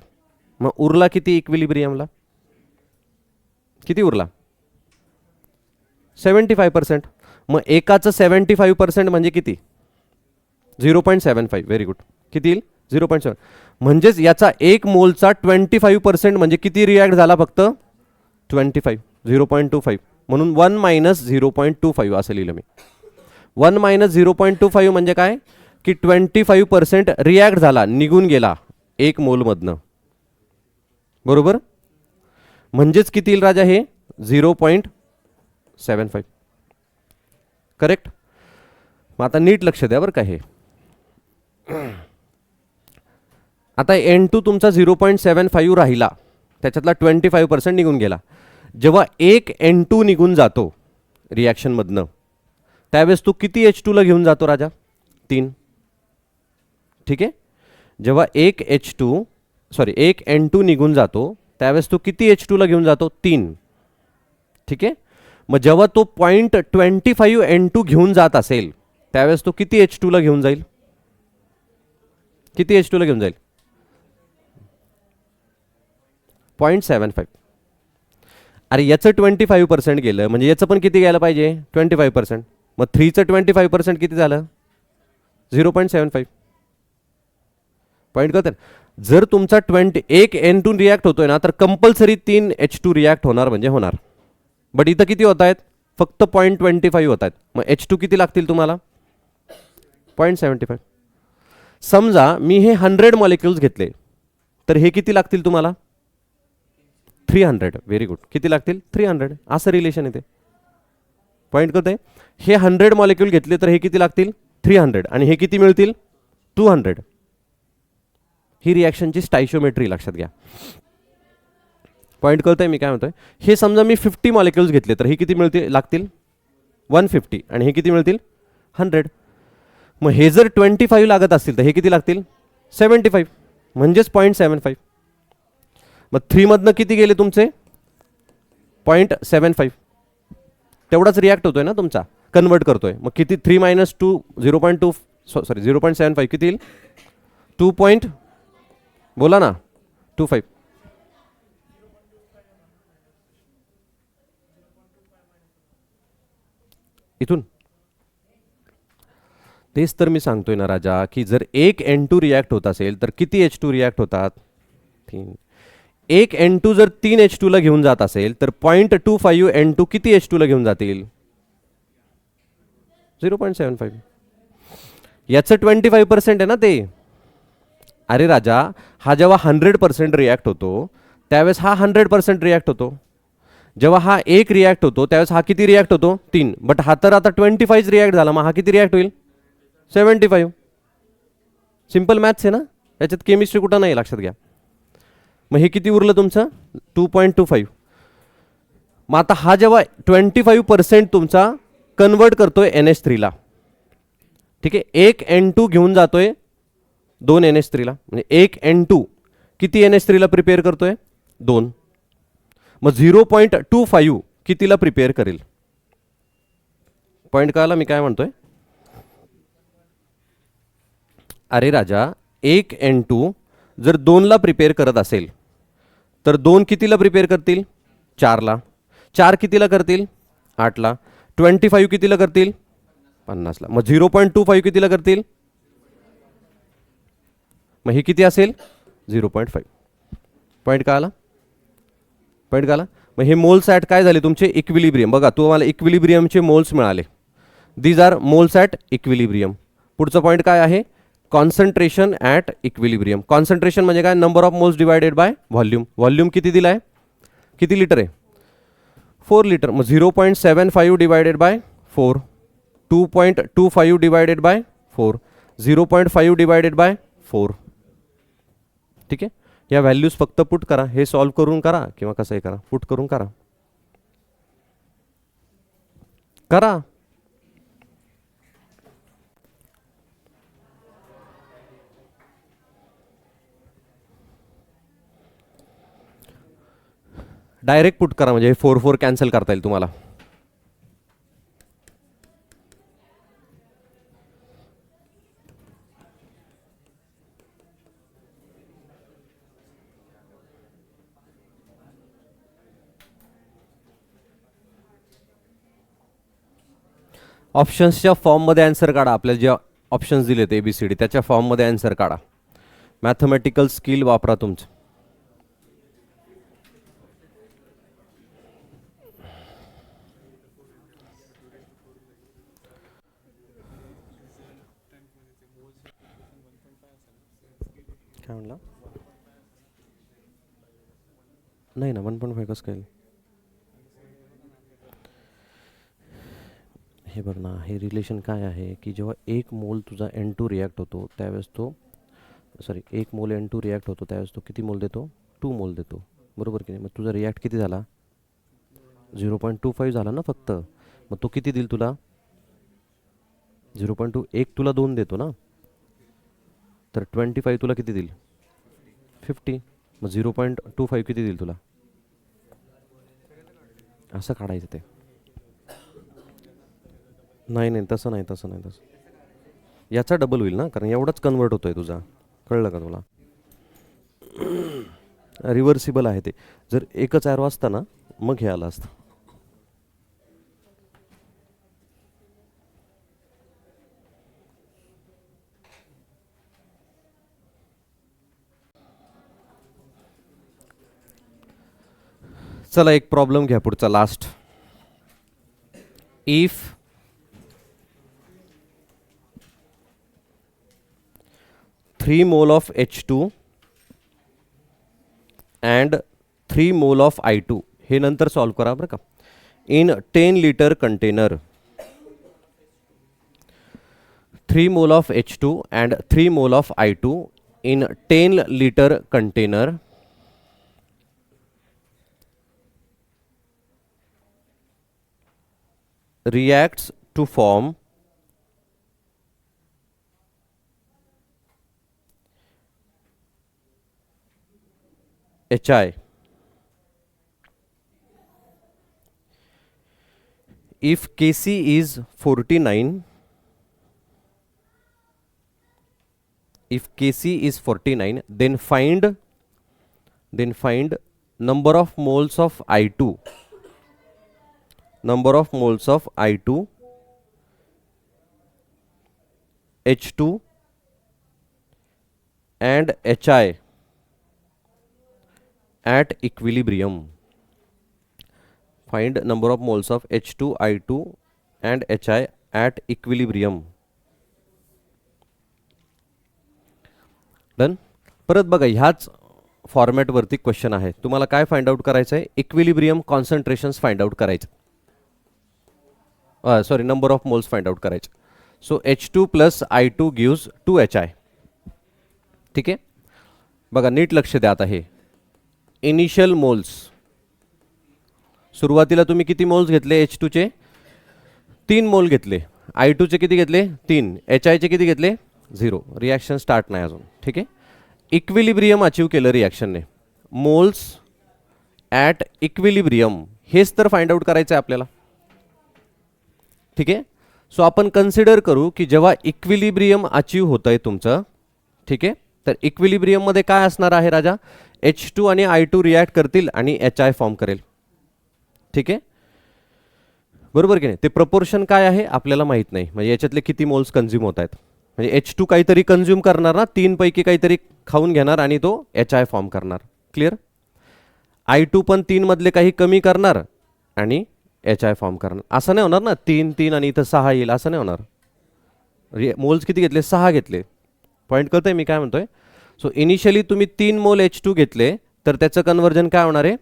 मग उरला किती इक्विलिब्रियमला? किती उरला? 75%. मग एकाचं 75% म्हणजे किती? 0.75. Very good. किती येईल? 0.7. म्हणजेच याचा 1 मोलचा 25% म्हणजे किती रिॲक्ट झाला? फक्त 25. 0.25. म्हणून 1 - 0.25 असं लिहिलं मी. 1 - 0.25 म्हणजे काय? की 25% रिॲक्ट झाला, निघून गेला 1 मोलमधनं. बरोबर? म्हणजेच किती येईल राजा हे? 0.75. करेक्ट? मग आता नीट लक्ष द्या बरं का हे. आता N2 तुमचा 0.75 राहिला, त्याच्यातला 25% निघून गेला. जेव्हा 1 N2 निघून जातो रिॲक्शनमधनं, त्यावेळेस तू किती H2 ला घेऊन जातो राजा? 3. ठीक आहे. जेव्हा 1 N2 निघून जातो त्यावेळेस तो किती H2 ला घेऊन जातो? 3. ठीक आहे. मग जेव्हा तो 0.25 N2 घेऊन जात असेल त्यावेळेस तो किती H2 ला घेऊन जाईल? किती H2 ला घेऊन जाईल? 0.75. अरे याचं 25% गेलं, म्हणजे याचं पण किती घ्यायला पाहिजे? 25%. मग 3चं 25% किती झालं? 0.75. पॉईंट करते. जर तुमचा 1 N2 रिॲक्ट होतोय ना, तर कंपल्सरी 3 H2 रिॲक्ट होणार म्हणजे होणार. बट इथं किती होत आहेत? फक्त 0.25 होत आहेत. मग H2 किती लागतील तुम्हाला? 0.75. समजा मी हे 100 मॉलिक्युल्स घेतले, तर हे किती लागतील तुम्हाला? 300. Very good. किती लागतील? 300. असं रिलेशन येते. पॉईंट करते. हे 100 मॉलिक्युल घेतले तर हे किती लागतील? 300. आणि हे किती मिळतील? 200. ही रिॲक्शनची स्टायशिओमेट्री लक्षात घ्या. पॉईंट कळतंय मी काय म्हणतोय? हे समजा मी 50 मॉलिक्युल्स घेतले तर हे किती मिळतील? लागतील 150. आणि हे किती मिळतील? 100. मग हे जर 25 लागत असतील तर हे किती लागतील? 75. म्हणजेच 0.75. मग 3 मधनं किती गेले तुमचे? 0.75. तेवढाच रिॲक्ट होतोय ना तुमचा, कन्वर्ट करतोय. मग किती? 3 - 2 0.2 सॉरी 0.75 किती येईल? 2. बोला ना. 25. इथून तेच तर मी सांगतोय ना राजा, की जर एक N2 रिॲक्ट होत असेल तर किती H2 रिॲक्ट होतात? 3. एक N2 जर 3 H2 ला घेऊन जात असेल तर 0.25 N2 किती H2 ला घेऊन जातील? 0.75. याचं 25% आहे ना ते. अरे राजा, हा जेव्हा 100% रिॲक्ट होतो त्यावेळेस हा 100% रिॲक्ट होतो. जेव्हा हा 1 रिॲक्ट होतो त्यावेळेस हा किती रिॲक्ट होतो? 3. बट हा तर आता 25 रिॲक्ट झाला, मग हा किती रिॲक्ट होईल? 75. सिंपल मॅथ्स आहे ना, याच्यात केमिस्ट्री कुठं नाही, लक्षात घ्या. मग हे किती उरलं तुमचं? 2.25. मग आता हा जेव्हा 25% तुमचा कन्वर्ट करतोय NH3 ला, ठीक आहे, एक N2 घेऊन जातोय 2 NH3 ला, म्हणजे एक N2 किती NH3 ला प्रिपेअर करतोय? 2. मग 0.25 कितीला प्रिपेअर करेल? पॉईंट कळाला मी काय म्हणतोय? अरे राजा, एक N2 जर 2 ला प्रिपेअर करत असेल तर 2 कितीला प्रिपेअर करतील? 4 ला. 4 कितीला करतील? 8 ला. 25 कितीला करतील? 50 ला. मग 0.25 कितीला करतील? मग हे किती असेल? 0.5. पॉईंट कळाला? पॉईंट कळाला? मग हे मोल्स ॲट काय झाले तुमचे? इक्विलिब्रियम. बघा, तुम्हाला इक्विलिब्रियमचे मोल्स मिळाले. These are moles at equilibrium. पुढचा पॉईंट काय आहे? Concentration at equilibrium. कॉन्सन्ट्रेशन म्हणजे काय? Number of moles divided by volume. Volume किती दिला आहे? किती लिटर आहे? 4 लिटर. मग 0.75 divided by 4, 2.25 divided by 4, 0.5 divided by 4. ठीक आहे, या व्हॅल्यूज फक्त पुट करा. हे सॉल्व करून करा किंवा कसंही करा, पुट करून करा. करा. डायरेक्ट पुट करा, म्हणजे 4 कॅन्सल करता येईल तुम्हाला. ऑप्शन्सच्या फॉर्ममध्ये आन्सर काढा. आपल्याला जे ऑप्शन्स दिलेत ABCD त्याच्या फॉर्ममध्ये आन्सर काढा. मॅथमॅटिकल स्किल वापरा तुमचं. काय म्हणला? नाही ना, 1.5 कसं काय? हे बघ ना, हे रिलेशन काय आहे की जेव्हा 1 मोल तुझा N2 रिॲक्ट होतो त्यावेळेस तो, सॉरी, 1 मोल N2 रिॲक्ट होतो त्यावेळेस तो किती मोल देतो? 2 मोल देतो, बरोबर की नाही? मग तुझा रिॲक्ट किती झाला? 0.25 झाला ना फक्त. मग तो किती देईल तुला? 0.2. 1 तुला 2 देतो ना, तर 25 तुला किती देईल? 50. मग 0.25 किती देईल तुला? असं काढायचं ते. नाही नाही, तसं नाही, तसं नाही, तसं. याचा डबल होईल ना, कारण एवढाच कन्वर्ट होतोय तुझा. कळलं का तुला? रिव्हर्सिबल आहे ते. जर एकच ॲरो असता ना मग हे आलं असतं. चला एक प्रॉब्लेम घ्या पुढचा, last. If 3 mole of H2 and 3 mole of I2. हे नंतर सॉल्व करा बरं का. In 10 liter container, 3 mole of H2 and 3 mole of I2 in 10 liter container reacts to form HI if Kc is 49, if Kc is 49, then find number of moles of I2, number of moles of I2, H2 and HI at equilibrium. Find number of moles of H2, I2 and HI at equilibrium. Done. परत बघा, ह्याच फॉर्मॅटवरती question आहे. तुम्हाला काय find out करायचं आहे? Equilibrium concentrations find out करायचं. Sorry, number of moles find out करायचे. So H2 plus I2 gives 2HI. ठीक आहे. बघा, नीट लक्ष द्या. आता हे इनिशियल मोल्स, सुरुवातीला तुम्ही किती मोल्स घेतले? H2 चे 3 मोल घेतले, I2 चे किती घेतले? 3, HI चे किती घेतले? 0. रिॲक्शन स्टार्ट नाही अजून. ठीक आहे. इक्विलिब्रियम अचीव केलं रिॲक्शनने. मोल्स ॲट इक्विलिब्रियम, हेच तर फाइंड आउट करायचं आहे आपल्याला. ठीक आहे. सो आपण कन्सिडर करू की जेव्हा इक्विलिब्रियम अचीव होत आहे तुमचं, ठीक आहे, तर इक्विलिब्रियममध्ये काय असणार आहे राजा? H2 आणि I2 रिॲक्ट करतील आणि HI फॉर्म करेल. ठीक आहे, बरोबर की नाही? ते प्रपोर्शन काय आहे आपल्याला माहीत नाही. म्हणजे याच्यातले किती मोल्स कन्झ्युम होत आहेत. म्हणजे H2 काहीतरी कन्झ्युम करणार ना, 3 पैकी काहीतरी खाऊन घेणार आणि तो HI फॉर्म करणार. क्लिअर? I2 पण 3 मधले काही कमी करणार आणि HI फॉर्म करणार. असं नाही होणार ना, 3 3 आणि इथं 6 येईल, असं नाही होणार. मोल्स किती घेतले? 6 घेतले. पॉईंट कळतंय मी काय म्हणतोय? सो इनिशियली तुम्ही 3 मोल H2 घेतले, तर त्याचं कन्वर्जन काय होणार आहे?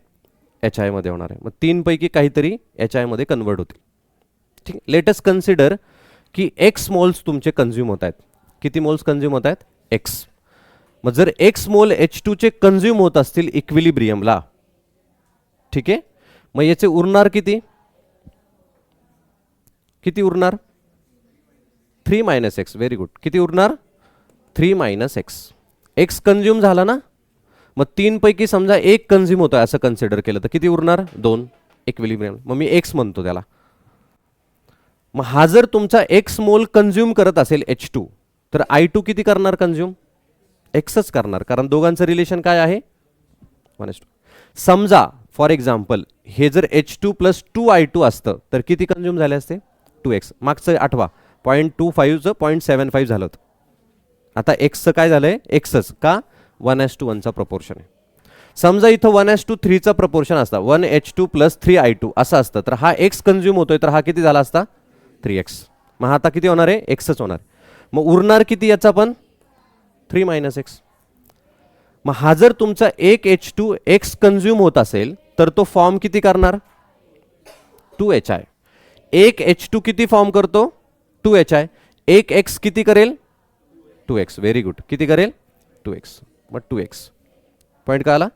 HI मध्ये होणार आहे. मग 3 पैकी काहीतरी HI मध्ये कन्वर्ट होतील. ठीक आहे. लेट अस कन्सिडर की X मोल्स तुमचे कन्झ्युम होत आहेत. किती मोल्स कन्झ्युम होत आहेत? X. मग जर X मोल H2 चे कन्झ्युम होत असतील इक्विलिब्रियमला, ठीक आहे, मग याचे उरणार किती? किती उरणार? 3 मायनस एक्स. Very good. किती उरणार? 3 मायनस एक्स. एक्स कन्झ्युम झाला ना, मग 3 पैकी समजा 1 कन्झ्युम होतोय असं कन्सिडर केलं तर किती उरणार? 2. इक्विलिब्रियम. मग मी एक्स म्हणतो त्याला. मग हा जर तुमचा एक्स मोल कन्झ्युम करत असेल H2, तर I2 किती करणार कन्झ्युम? एक्सच करणार, कारण दोघांचं रिलेशन काय आहे? 1:2. समजा फॉर एक्झाम्पल हे जर H2 प्लस 2I2 असतं तर किती कन्झ्युम झाले असते? 2x. मागचं आठवा 0.25चं 0.75 झालं होतं. आता एक्सचं काय झालंय? एक्सच. का? 1:1चा प्रपोर्शन आहे. समजा इथं 1:3चा प्रपोर्शन असता, 1H2 प्लस 3I2 असं असतं, तर हा एक्स कन्झ्युम होतोय, तर हा किती झाला असता? 3x. मग आता किती होणार आहे? एक्सच होणार. मग उरणार किती याचा पण? 3 मायनस एक्स. मग हा जर तुमचा 1H2 एक्स कन्झ्युम होत असेल तर तो फॉर्म किती करणार? 2HI. 1H2 किती फॉर्म करतो? 2HI. 1x किती करेल? 2x. Very good. किती करेल? 2x. मग 2x. पॉईंट का आला?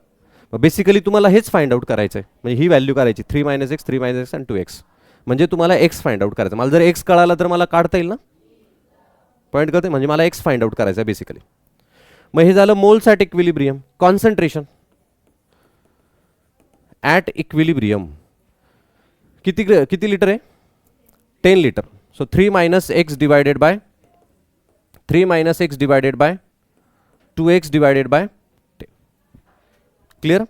मग बेसिकली तुम्हाला हेच फाइंड आउट करायचं आहे. म्हणजे ही व्हॅल्यू करायची 3 मायनस एक्स, 3 मायनस एक्स आणि 2x. म्हणजे तुम्हाला एक्स फाइंड आउट करायचं. मला जर एक्स कळाला तर मला काढता येईल ना. पॉईंट करते, म्हणजे मला एक्स फाइंड आउट करायचा आहे बेसिकली. मग हे झालं moles at equilibrium. Concentration at equilibrium किती किती लिटर आहे? 10 litre. So 3 minus X divided by 3 minus X divided by 2x divided by 10. Clear?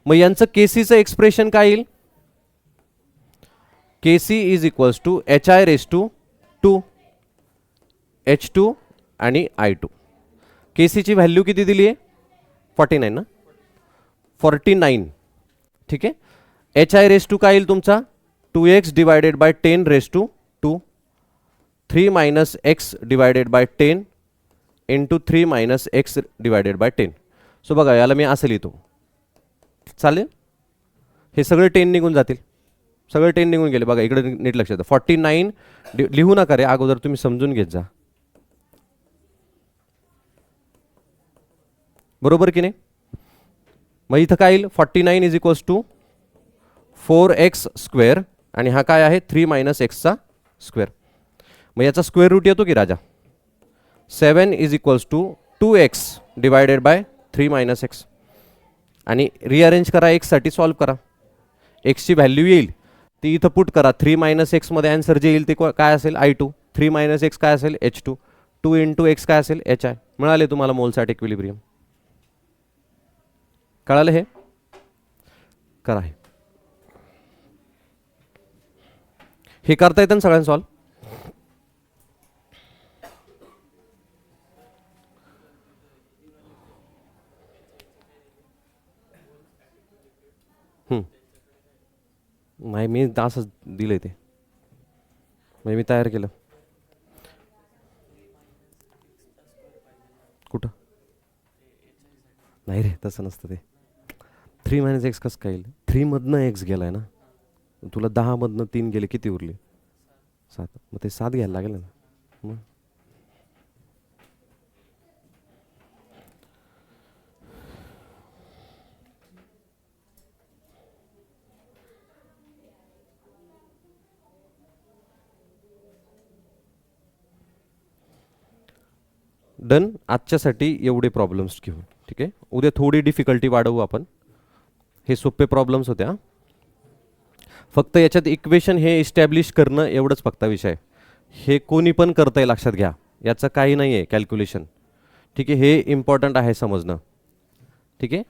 मग यांचं केसीचं एक्सप्रेशन काय येईल? Kc is equals to HI raise to 2 H2 आणि I2. Kc ची व्हॅल्यू किती दिली आहे? 49 ना, 49. ठीक आहे. HI रेस टू काय येईल तुमचा? 2x divided by 10 raise to 2, 3 minus X divided by 10 into 3 minus X divided by 10. So बघा याला मी असं लिहितो, चालेल. हे सगळे 10 निघून जातील, सगळे 10 निघून गेले. बघा इकडे नीट लक्षात, 49 लिहू नका रे, अगोदर तुम्ही समजून घेत जा, बरोबर की नाही. मग इथं काय येईल, 49 is equals to 4x square आणि हा काय आहे 3 मायनस एक्सचा स्क्वेअर. मग याचा स्क्वेअर रूट येतो की राजा. 7 is equals to 2x divided by 3 minus X. आणि रिअरेंज करा, एक्ससाठी सॉल्व करा. एक्सची व्हॅल्यू येईल ती इथं पुट करा. 3 मायनस एक्समध्ये आन्सर जे येईल ते काय असेल I2. 3 मायनस एक्स काय असेल H2. 2 इंटू एक्स काय असेल HI. मिळाले तुम्हाला मोलसाठी इक्विलिब्रियम. कळालं हे, करा हे करता येतं ना सगळ्यांना सॉल्व. नाही मी असंच दिलंय ते, म्हणजे मी तयार केलं. कुठं नाही रे, तसं नसतं ते. 3 मायनस एक्स कसं काय येईल, 3 मधनं एक्स गेलाय ना, तुला 10 मधनं 3 गेले, किती उरले 7. मग ते 7 घ्यायला लागेल ना. मग डन. आजच्यासाठी एवढे प्रॉब्लेम्स घेऊन, ठीक आहे. उद्या थोडी डिफिकल्टी वाढवू आपण. हे सोपे प्रॉब्लेम्स होत्या, फक्त याच्यात इक्वेशन हे इस्टॅब्लिश करणं एवढंच फक्त विषय. हे कोणी पण करतंय, लक्षात घ्या, याचं काही नाही आहे कॅल्क्युलेशन, ठीक आहे. हे इम्पॉर्टंट आहे समजणं, ठीक आहे.